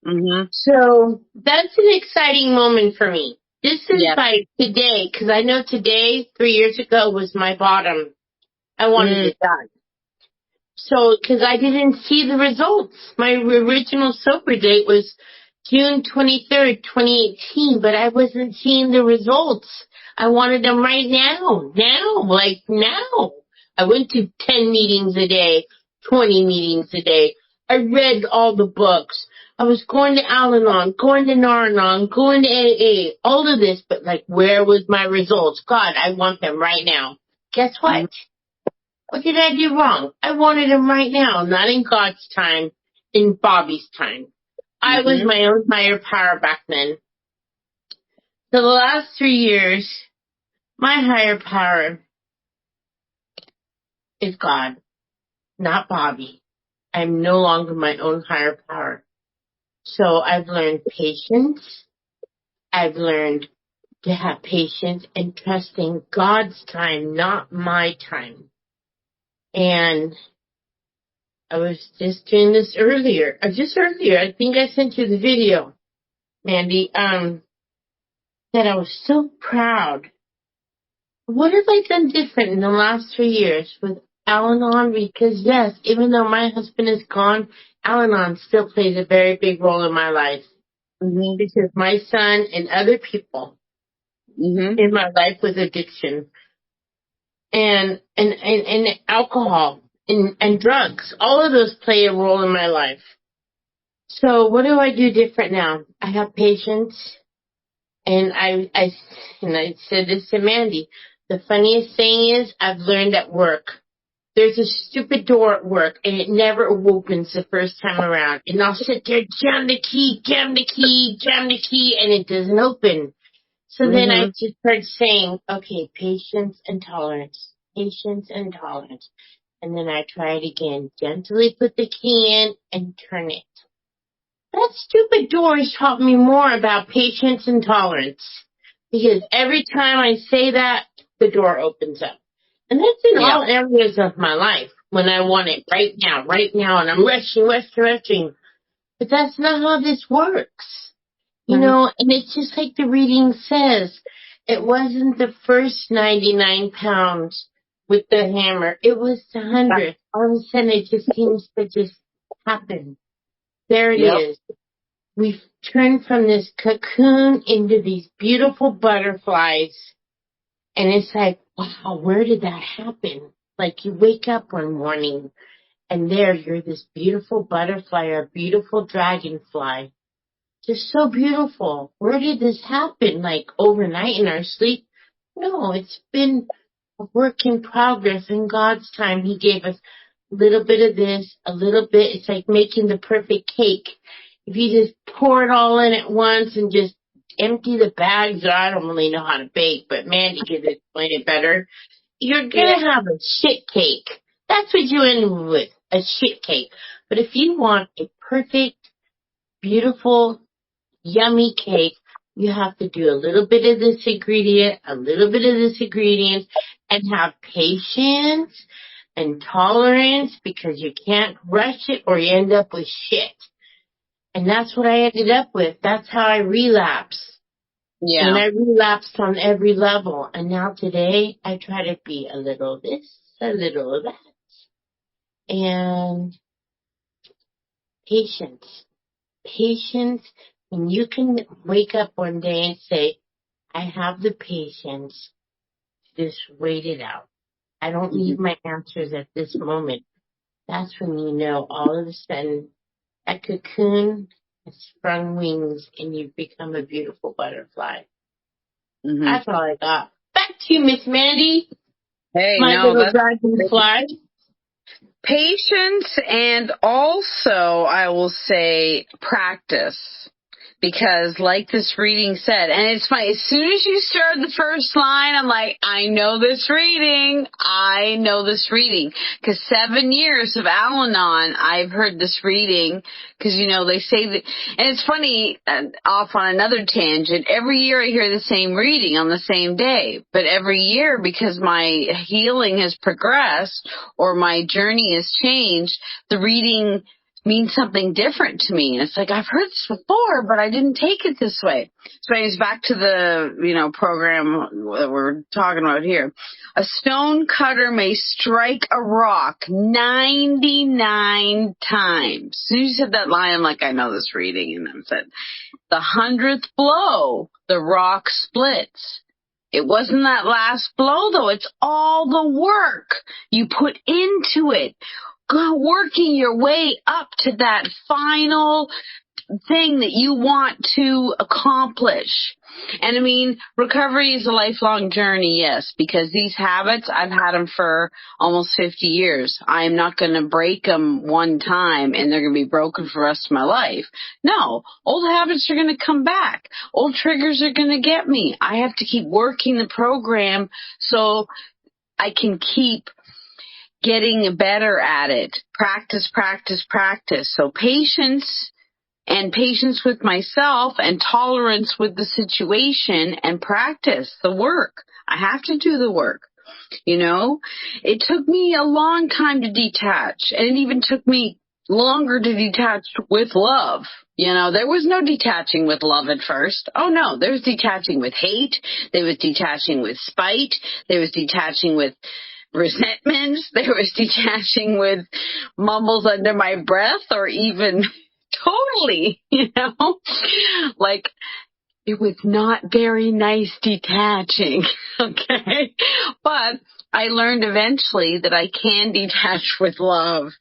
Mm-hmm. So that's an exciting moment for me. This is like today, because I know today, 3 years ago, was my bottom. I wanted it done. So, because I didn't see the results. My original sober date was June 23rd, 2018, but I wasn't seeing the results. I wanted them right now. Now. I went to 10 meetings a day, 20 meetings a day. I read all the books. I was going to Al-Anon, going to Nar-Anon, going to AA, all of this, but where was my results? God, I want them right now. Guess what? What did I do wrong? I wanted them right now, not in God's time, in Bobbi's time. I was my own higher power back then. So the last 3 years, my higher power is God, not Bobbi. I'm no longer my own higher power. So I've learned patience. I've learned to have patience and trusting God's time, not my time. And I was just doing this earlier. I think I sent you the video, Mandi, that I was so proud. What have I done different in the last 3 years with Al-Anon? Because yes, even though my husband is gone, Al-Anon still plays a very big role in my life. Because my son and other people in my life with addiction and alcohol and drugs, all of those play a role in my life. So what do I do different now? I have patience, and I said this to Mandi. The funniest thing is I've learned at work. There's a stupid door at work, and it never opens the first time around. And I'll sit there, jam the key, and it doesn't open. So then I just start saying, okay, patience and tolerance. And then I try it again. Gently put the key in and turn it. That stupid door has taught me more about patience and tolerance. Because every time I say that, the door opens up. And that's in all areas of my life. When I want it right now, and I'm rushing. But that's not how this works. You know, and it's just like the reading says. It wasn't the first 99 pounds with the hammer. It was the 100. All of a sudden, it just seems to just happen. There it is. We've turned from this cocoon into these beautiful butterflies. And it's like, wow, where did that happen? Like you wake up one morning and there you're this beautiful butterfly or beautiful dragonfly. Just so beautiful. Where did this happen? Like overnight in our sleep? No, it's been a work in progress. In God's time, He gave us a little bit of this, a little bit. It's like making the perfect cake. If you just pour it all in at once and just empty the bags, I don't really know how to bake, but Mandi could explain it better. You're going to have a shit cake. That's what you end with, a shit cake. But if you want a perfect, beautiful, yummy cake, you have to do a little bit of this ingredient, a little bit of this ingredient, and have patience and tolerance because you can't rush it or you end up with shit. And that's what I ended up with. That's how I relapsed. Yeah. And I relapsed on every level. And now today, I try to be a little this, a little that. And patience. Patience. And you can wake up one day and say, I have the patience to just wait it out. I don't need my answers at this moment. That's when you know all of a sudden that cocoon has sprung wings and you've become a beautiful butterfly. Mm-hmm. That's all I got. Back to you, Miss Mandy. Hey, My no, little that's dragonfly. patience, and also I will say practice. Because like this reading said, and it's funny, as soon as you start the first line, I'm like, I know this reading. I know this reading. Because 7 years of Al-Anon, I've heard this reading. Because, you know, they say that, and it's funny, off on another tangent, every year I hear the same reading on the same day. But every year, because my healing has progressed, or my journey has changed, the reading means something different to me. And it's like, I've heard this before, but I didn't take it this way. So it's back to the, you know, program that we're talking about here. A stone cutter may strike a rock 99 times. As soon as you said that line, I'm like, I know this reading. And I said, the 100th blow, the rock splits. It wasn't that last blow, though. It's all the work you put into it. Working your way up to that final thing that you want to accomplish. And I mean, recovery is a lifelong journey, yes, because these habits, I've had them for almost 50 years. I'm not going to break them one time and they're going to be broken for the rest of my life. No, old habits are going to come back. Old triggers are going to get me. I have to keep working the program so I can keep getting better at it. Practice, practice, practice. So patience with myself and tolerance with the situation and practice the work. I have to do the work. You know, it took me a long time to detach, and it even took me longer to detach with love. You know, there was no detaching with love at first. Oh no, there was detaching with hate. There was detaching with spite. There was detaching with resentments. There was detaching with mumbles under my breath, or even totally, you know, like it was not very nice detaching. Okay. But I learned eventually that I can detach with love.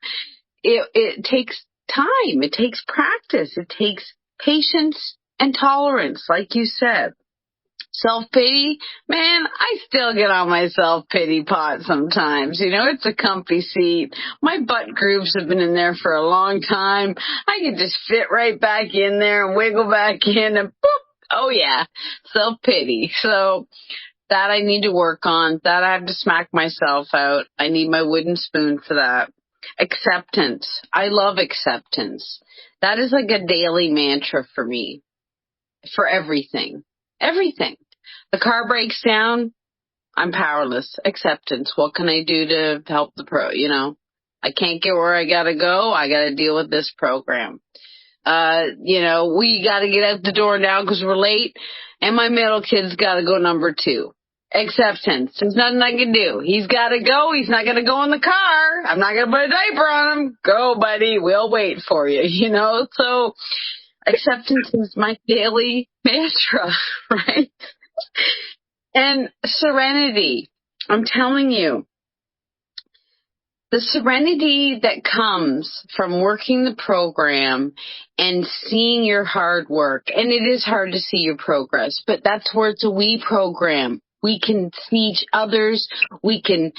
It takes time. It takes practice. It takes patience and tolerance, like you said. Self-pity, man, I still get on my self-pity pot sometimes. You know, it's a comfy seat. My butt grooves have been in there for a long time. I can just fit right back in there and wiggle back in and boop. Oh yeah, self-pity. So that I need to work on. That I have to smack myself out. I need my wooden spoon for that. Acceptance. I love acceptance. That is like a daily mantra for me. For everything. Everything. The car breaks down, I'm powerless. Acceptance. What can I do to help the you know? I can't get where I gotta go. I gotta deal with this program. You know, we gotta get out the door now because we're late, and my middle kid's gotta go number 2. Acceptance. There's nothing I can do. He's gotta go. He's not gonna go in the car. I'm not gonna put a diaper on him. Go, buddy. We'll wait for you, you know? So, acceptance is my daily mantra, right? And serenity. I'm telling you, the serenity that comes from working the program and seeing your hard work, and it is hard to see your progress, but that's where it's a we program. We can see each other's, we can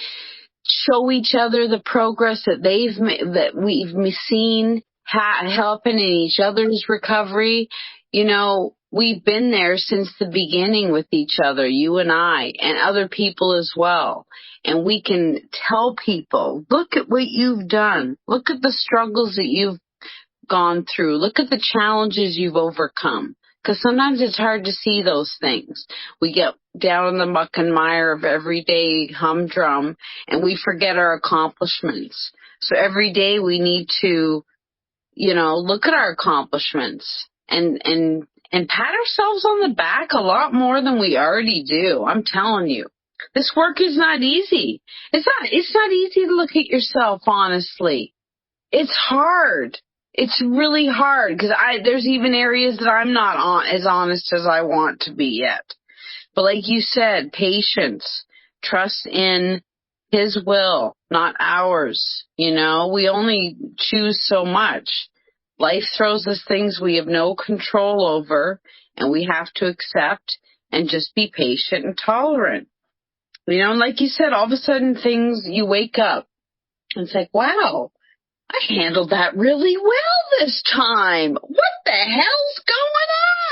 show each other the progress that we've seen helping in each other's recovery. You know, we've been there since the beginning with each other, you and I, and other people as well. And we can tell people, look at what you've done. Look at the struggles that you've gone through. Look at the challenges you've overcome. Because sometimes it's hard to see those things. We get down in the muck and mire of everyday humdrum, and we forget our accomplishments. So every day we need to, look at our accomplishments and pat ourselves on the back a lot more than we already do. I'm telling you. This work is not easy. It's not easy to look at yourself, honestly. It's hard. It's really hard because there's even areas that I'm not as honest as I want to be yet. But like you said, patience, trust in His will, not ours. We only choose so much. Life throws us things we have no control over, and we have to accept and just be patient and tolerant. Like you said, all of a sudden you wake up and it's like, wow, I handled that really well this time. What the hell's going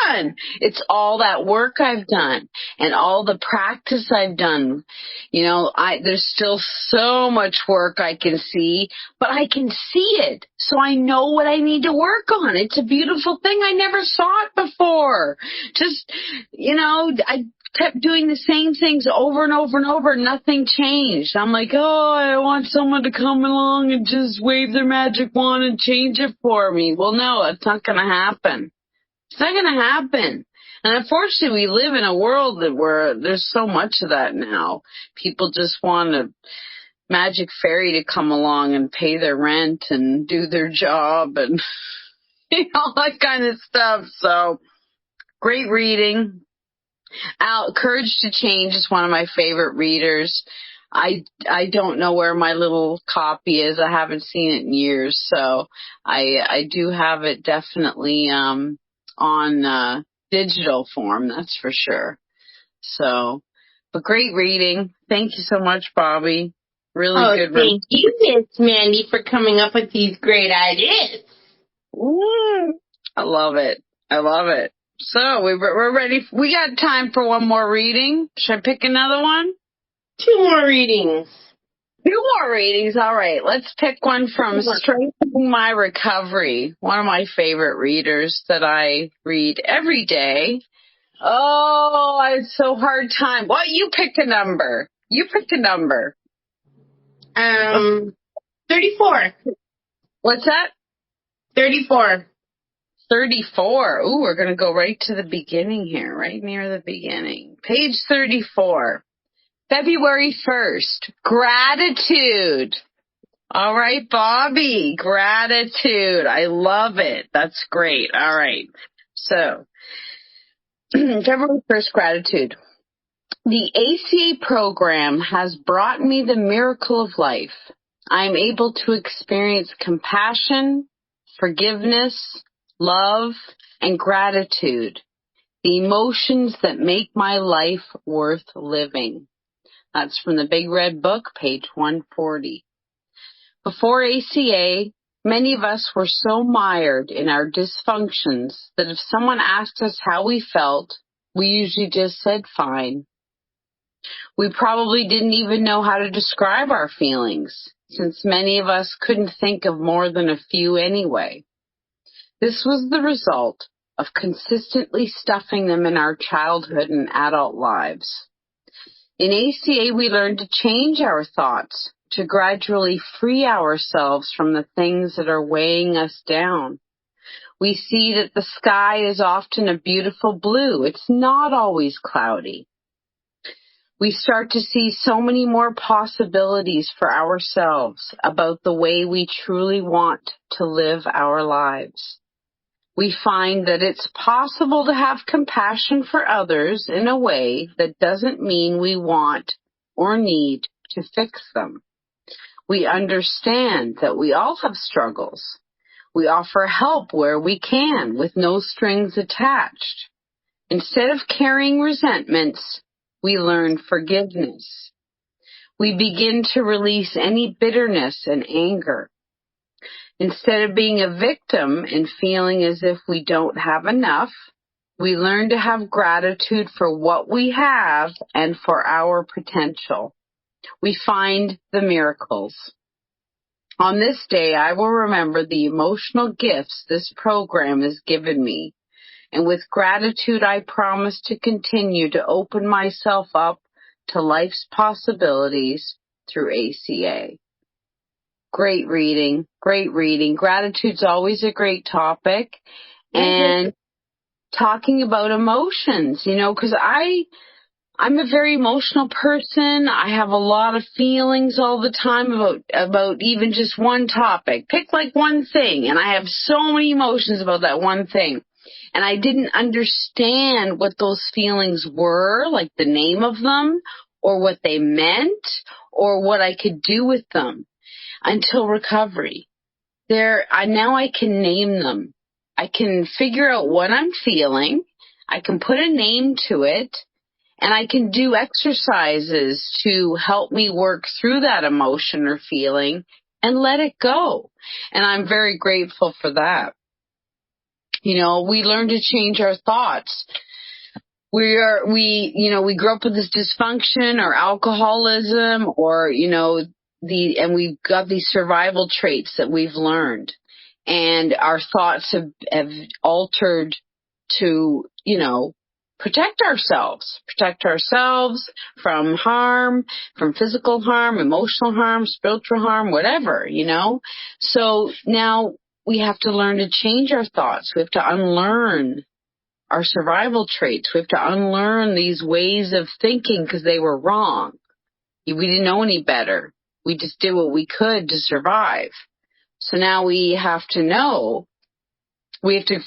on? It's all that work I've done and all the practice I've done. There's still so much work I can see, but I can see it. So I know what I need to work on. It's a beautiful thing. I never saw it before. I kept doing the same things over and over and over. Nothing changed. I'm like, I want someone to come along and just wave their magic wand and change it for me. Well, no, it's not going to happen. It's not going to happen. And unfortunately, we live in a world where there's so much of that now. People just want a magic fairy to come along and pay their rent and do their job and all that kind of stuff. So, great reading. Courage to Change is one of my favorite readers. I don't know where my little copy is. I haven't seen it in years, so I do have it definitely on digital form, that's for sure. So, but great reading. Thank you so much, Bobbi. Really good reading. Thank you, Miss Mandi, for coming up with these great ideas. Ooh, I love it. So we're ready. We got time for one more reading. Should I pick another one? 2 more readings. 2 more readings. All right. Let's pick one from Strengthening My Recovery. One of my favorite readers that I read every day. Oh, I had so hard time. Well, you pick a number. 34. What's that? 34. 34. Ooh, we're going to go right to the beginning here, right near the beginning. Page 34. February 1st. Gratitude. All right, Bobbi. Gratitude. I love it. That's great. All right. So, February 1st, gratitude. The ACA program has brought me the miracle of life. I am able to experience compassion, forgiveness, love, and gratitude, the emotions that make my life worth living. That's from the Big Red Book, page 140. Before ACA, many of us were so mired in our dysfunctions that if someone asked us how we felt, we usually just said fine. We probably didn't even know how to describe our feelings, since many of us couldn't think of more than a few anyway. This was the result of consistently stuffing them in our childhood and adult lives. In ACA, we learn to change our thoughts, to gradually free ourselves from the things that are weighing us down. We see that the sky is often a beautiful blue. It's not always cloudy. We start to see so many more possibilities for ourselves about the way we truly want to live our lives. We find that it's possible to have compassion for others in a way that doesn't mean we want or need to fix them. We understand that we all have struggles. We offer help where we can with no strings attached. Instead of carrying resentments, we learn forgiveness. We begin to release any bitterness and anger. Instead of being a victim and feeling as if we don't have enough, we learn to have gratitude for what we have and for our potential. We find the miracles. On this day, I will remember the emotional gifts this program has given me. And with gratitude, I promise to continue to open myself up to life's possibilities through ACA. Great reading. Great reading. Gratitude's always a great topic. And talking about emotions, you know, because I'm a very emotional person. I have a lot of feelings all the time about even just one topic. Pick like one thing, and I have so many emotions about that one thing. And I didn't understand what those feelings were, like the name of them, or what they meant, or what I could do with them until recovery. Now I can name them. I can figure out what I'm feeling. I can put a name to it. And I can do exercises to help me work through that emotion or feeling and let it go. And I'm very grateful for that. You know, we learn to change our thoughts. We grow up with this dysfunction or alcoholism or, and we've got these survival traits that we've learned. And our thoughts have altered to, protect ourselves from harm, from physical harm, emotional harm, spiritual harm, whatever, So now we have to learn to change our thoughts. We have to unlearn our survival traits. We have to unlearn these ways of thinking because they were wrong. We didn't know any better. We just did what we could to survive. So now we have to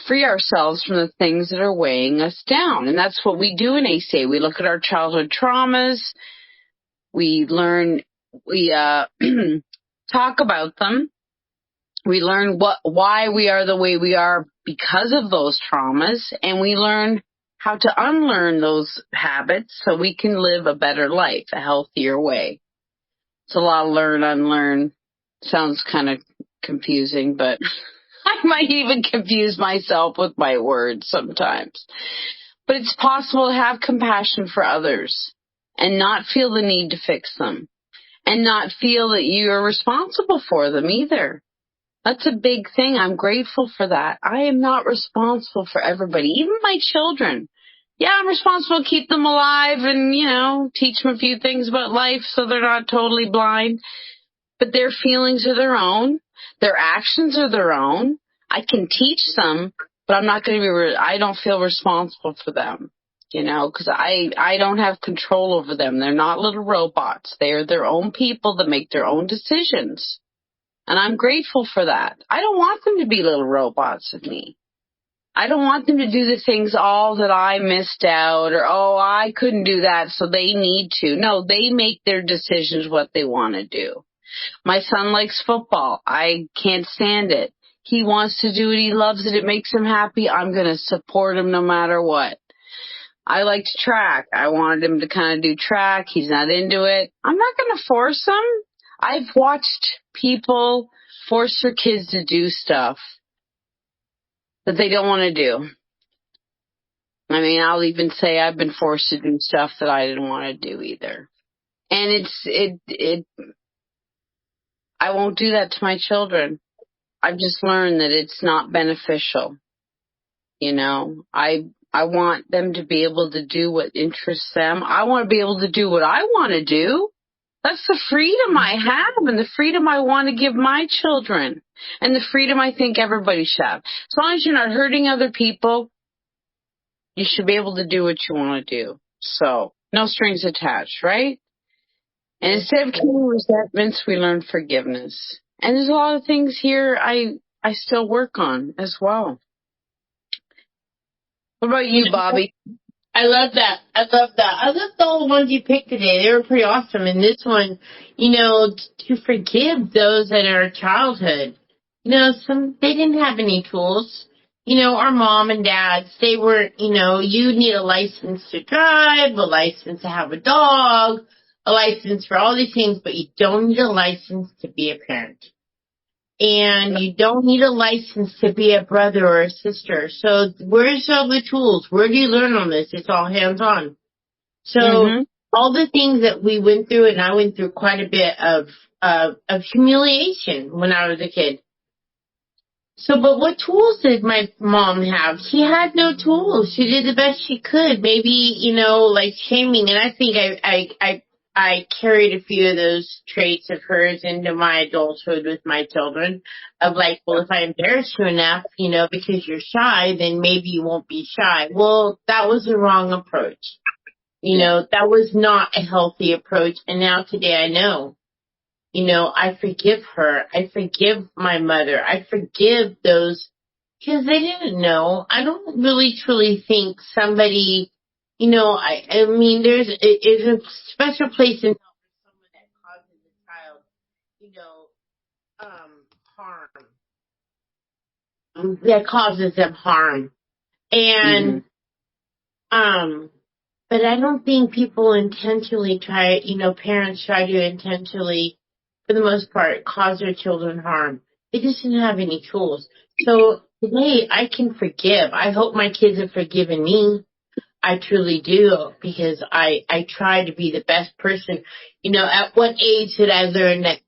free ourselves from the things that are weighing us down. And that's what we do in ACA. We look at our childhood traumas. We talk about them. We learn why we are the way we are because of those traumas. And we learn how to unlearn those habits so we can live a better life, a healthier way. It's a lot of learn, unlearn. Sounds kind of confusing, but I might even confuse myself with my words sometimes. But it's possible to have compassion for others and not feel the need to fix them and not feel that you are responsible for them either. That's a big thing. I'm grateful for that. I am not responsible for everybody, even my children. Yeah, I'm responsible to keep them alive and, teach them a few things about life so they're not totally blind. But their feelings are their own. Their actions are their own. I can teach them, but I'm not going to I don't feel responsible for them, because I don't have control over them. They're not little robots. They are their own people that make their own decisions. And I'm grateful for that. I don't want them to be little robots of me. I don't want them to do the things all that I missed out or, I couldn't do that, so they need to. No, they make their decisions what they want to do. My son likes football. I can't stand it. He wants to do it. He loves it. It makes him happy. I'm going to support him no matter what. I liked track. I wanted him to kind of do track. He's not into it. I'm not going to force him. I've watched people force their kids to do stuff that they don't want to do. I mean, I'll even say I've been forced to do stuff that I didn't want to do either. And I won't do that to my children. I've just learned that it's not beneficial. I want them to be able to do what interests them. I want to be able to do what I want to do. That's the freedom I have and the freedom I want to give my children and the freedom I think everybody should have. As long as you're not hurting other people, you should be able to do what you want to do. So, no strings attached, right? And instead of carrying resentments, we learn forgiveness. And there's a lot of things here I still work on as well. What about you, Bobbi? I love that. I love all the ones you picked today. They were pretty awesome. And this one, to forgive those in our childhood. They didn't have any tools. Our mom and dads, they weren't, you need a license to drive, a license to have a dog, a license for all these things, but you don't need a license to be a parent. And you don't need a license to be a brother or a sister. So where's all the tools? Where do you learn on this? It's all hands-on. So all the things that we went through, and I went through quite a bit of humiliation when I was a kid. So, but what tools did my mom have? She had no tools. She did the best she could. Maybe, like shaming. And I think I carried a few of those traits of hers into my adulthood with my children of like, well, if I embarrass you enough, because you're shy, then maybe you won't be shy. Well, that was the wrong approach. That was not a healthy approach. And now today I know. I forgive her. I forgive my mother. I forgive those because they didn't know. I don't really truly think somebody, I mean, there's a special place in hell for someone that causes a child, harm. That causes them harm. And, but I don't think people intentionally try, parents try to intentionally, for the most part, cause their children harm. They just didn't have any tools. So today I can forgive. I hope my kids have forgiven me. I truly do, because I try to be the best person. At what age did I learn that,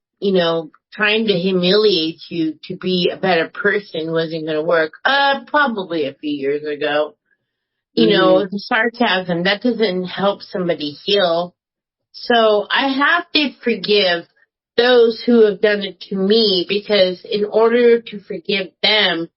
trying to humiliate you to be a better person wasn't going to work? Probably a few years ago. The sarcasm, that doesn't help somebody heal. So I have to forgive those who have done it to me, because in order to forgive them,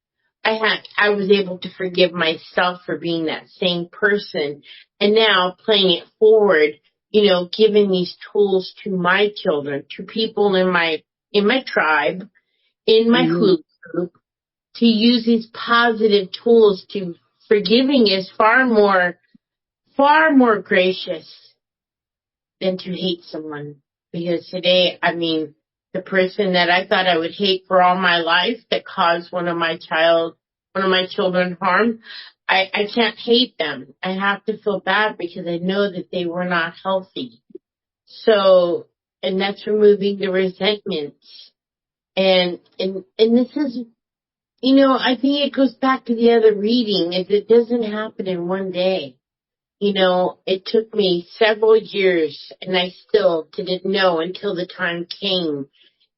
I was able to forgive myself for being that same person. And now playing it forward, giving these tools to my children, to people in my tribe, in my group, to use these positive tools to forgiving is far more gracious than to hate someone. Because today, I mean, the person that I thought I would hate for all my life that caused one of my children harm, I can't hate them. I have to feel bad because I know that they were not healthy. So, and that's removing the resentments. And this is, I think it goes back to the other reading. It doesn't happen in one day. It took me several years, and I still didn't know until the time came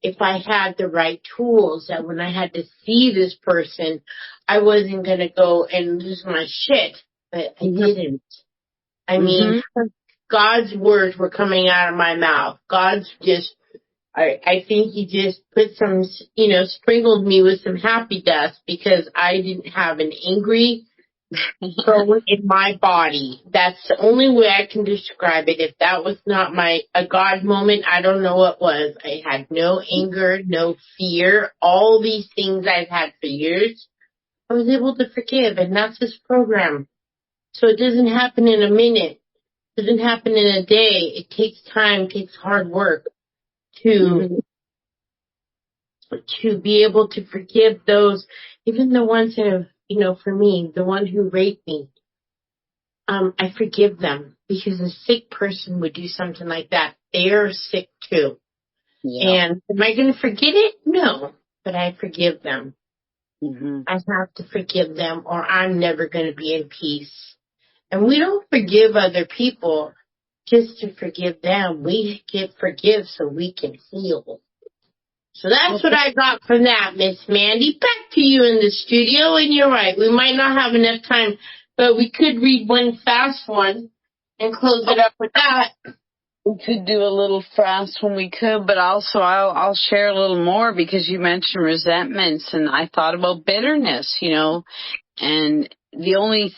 if I had the right tools, that when I had to see this person, I wasn't going to go and lose my shit. But I didn't. I mean, God's words were coming out of my mouth. I think he just put some, sprinkled me with some happy dust, because I didn't have an angry bone in my body. That's the only way I can describe it. If that was not a God moment, I don't know what was. I had no anger, no fear, all these things I've had for years. I was able to forgive, and that's his program. So it doesn't happen in a minute. It doesn't happen in a day. It takes time, takes hard work to be able to forgive those, even the ones that have, for me, the one who raped me. I forgive them, because a sick person would do something like that. They're sick too. Yeah. And am I going to forget it? No, but I forgive them. I have to forgive them, or I'm never going to be in peace. And we don't forgive other people just to forgive them. We forgive so we can heal. So that's what I got from that, Miss Mandi. Back to you in the studio, and you're right. We might not have enough time, but we could read one fast one and close it up with that. We could do a little fast when we could, but also I'll share a little more, because you mentioned resentments, and I thought about bitterness, and the only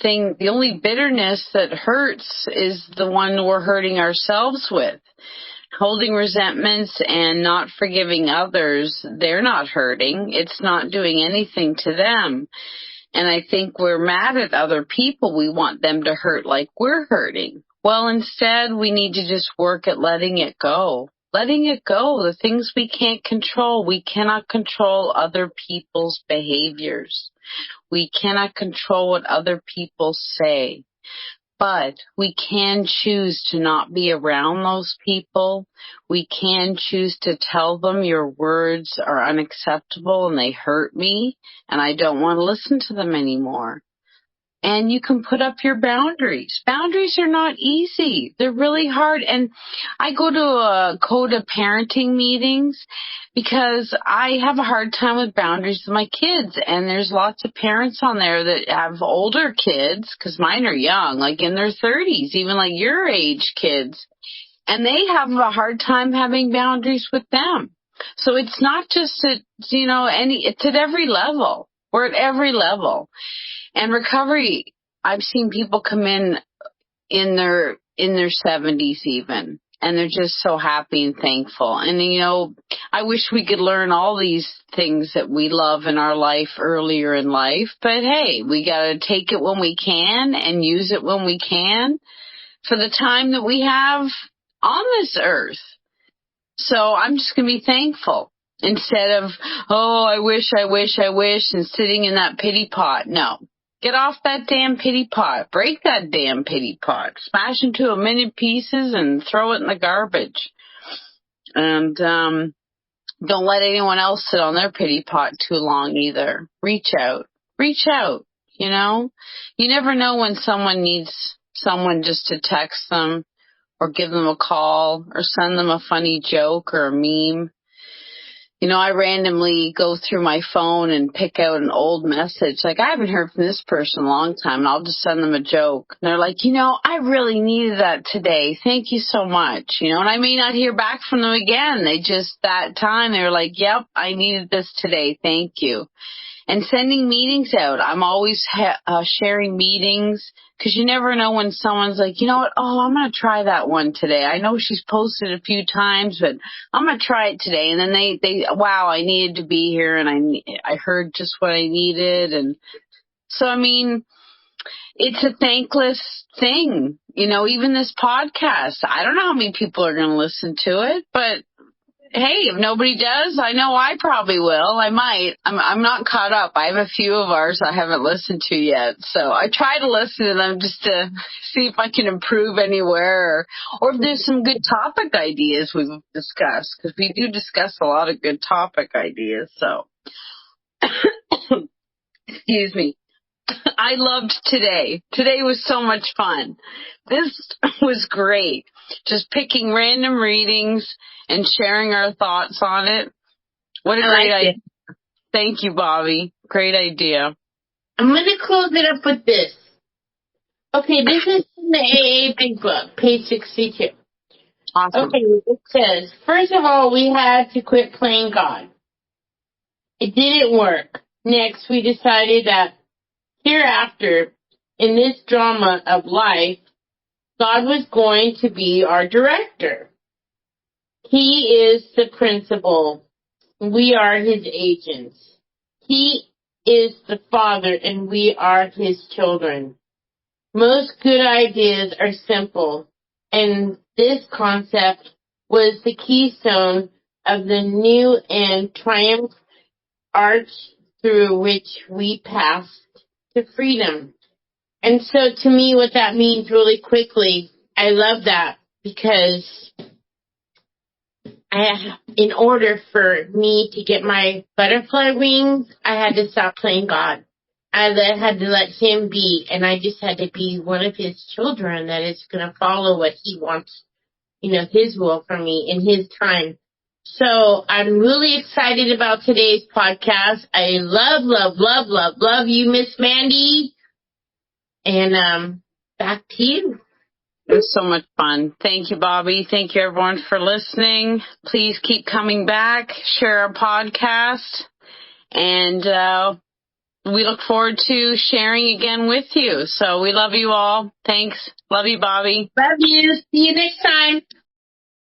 bitterness that hurts is the one we're hurting ourselves with. Holding resentments and not forgiving others, they're not hurting. It's not doing anything to them. And I think we're mad at other people. We want them to hurt like we're hurting. Well, instead, we need to just work at letting it go. Letting it go. The things we can't control. We cannot control other people's behaviors. We cannot control what other people say. But we can choose to not be around those people. We can choose to tell them your words are unacceptable and they hurt me and I don't want to listen to them anymore. And you can put up your boundaries. Boundaries are not easy. They're really hard. And I go to CODA parenting meetings, because I have a hard time with boundaries with my kids, and there's lots of parents on there that have older kids, because mine are young, like in their 30s, even like your age kids, and they have a hard time having boundaries with them. So it's not just at, it's at every level. We're at every level. And recovery, I've seen people come in their 70s even, and they're just so happy and thankful. And, I wish we could learn all these things that we love in our life earlier in life. But, hey, we got to take it when we can and use it when we can for the time that we have on this earth. So I'm just going to be thankful instead of, oh, I wish, and sitting in that pity pot. No. Get off that damn pity pot. Break that damn pity pot. Smash into a million pieces and throw it in the garbage. And don't let anyone else sit on their pity pot too long either. Reach out. You never know when someone needs someone just to text them or give them a call or send them a funny joke or a meme. I randomly go through my phone and pick out an old message. Like, I haven't heard from this person in a long time, and I'll just send them a joke. And they're like, I really needed that today. Thank you so much. And I may not hear back from them again. That time, they were like, yep, I needed this today. Thank you. And sending meetings out. I'm always sharing meetings, because you never know when someone's like, you know what, I'm going to try that one today. I know she's posted a few times, but I'm going to try it today. And then they wow, I needed to be here, and I heard just what I needed. And so, it's a thankless thing. Even this podcast, I don't know how many people are going to listen to it, but hey, if nobody does, I know I probably will. I might. I'm not caught up. I have a few of ours I haven't listened to yet. So I try to listen to them just to see if I can improve anywhere, or if there's some good topic ideas we've discussed, because we do discuss a lot of good topic ideas. So, excuse me. I loved today. Today was so much fun. This was great. Just picking random readings and sharing our thoughts on it. What a great idea. Thank you, Bobbi. Great idea. I'm going to close it up with this. Okay, this is from the AA Big Book, page 62. Awesome. Okay, it says, first of all, we had to quit playing God. It didn't work. Next, we decided that hereafter, in this drama of life, God was going to be our director. He is the principal. We are his agents. He is the father, and we are his children. Most good ideas are simple, and this concept was the keystone of the new and triumph arch through which we passed to freedom. And so to me, what that means really quickly, I love that, because in order for me to get my butterfly wings, I had to stop playing God. I had to let him be, and I just had to be one of his children that is going to follow what he wants, his will for me in his time. So I'm really excited about today's podcast. I love you, Miss Mandi. And back to you. It was so much fun. Thank you, Bobbi. Thank you, everyone, for listening. Please keep coming back. Share our podcast. And we look forward to sharing again with you. So we love you all. Thanks. Love you, Bobbi. Love you. See you next time.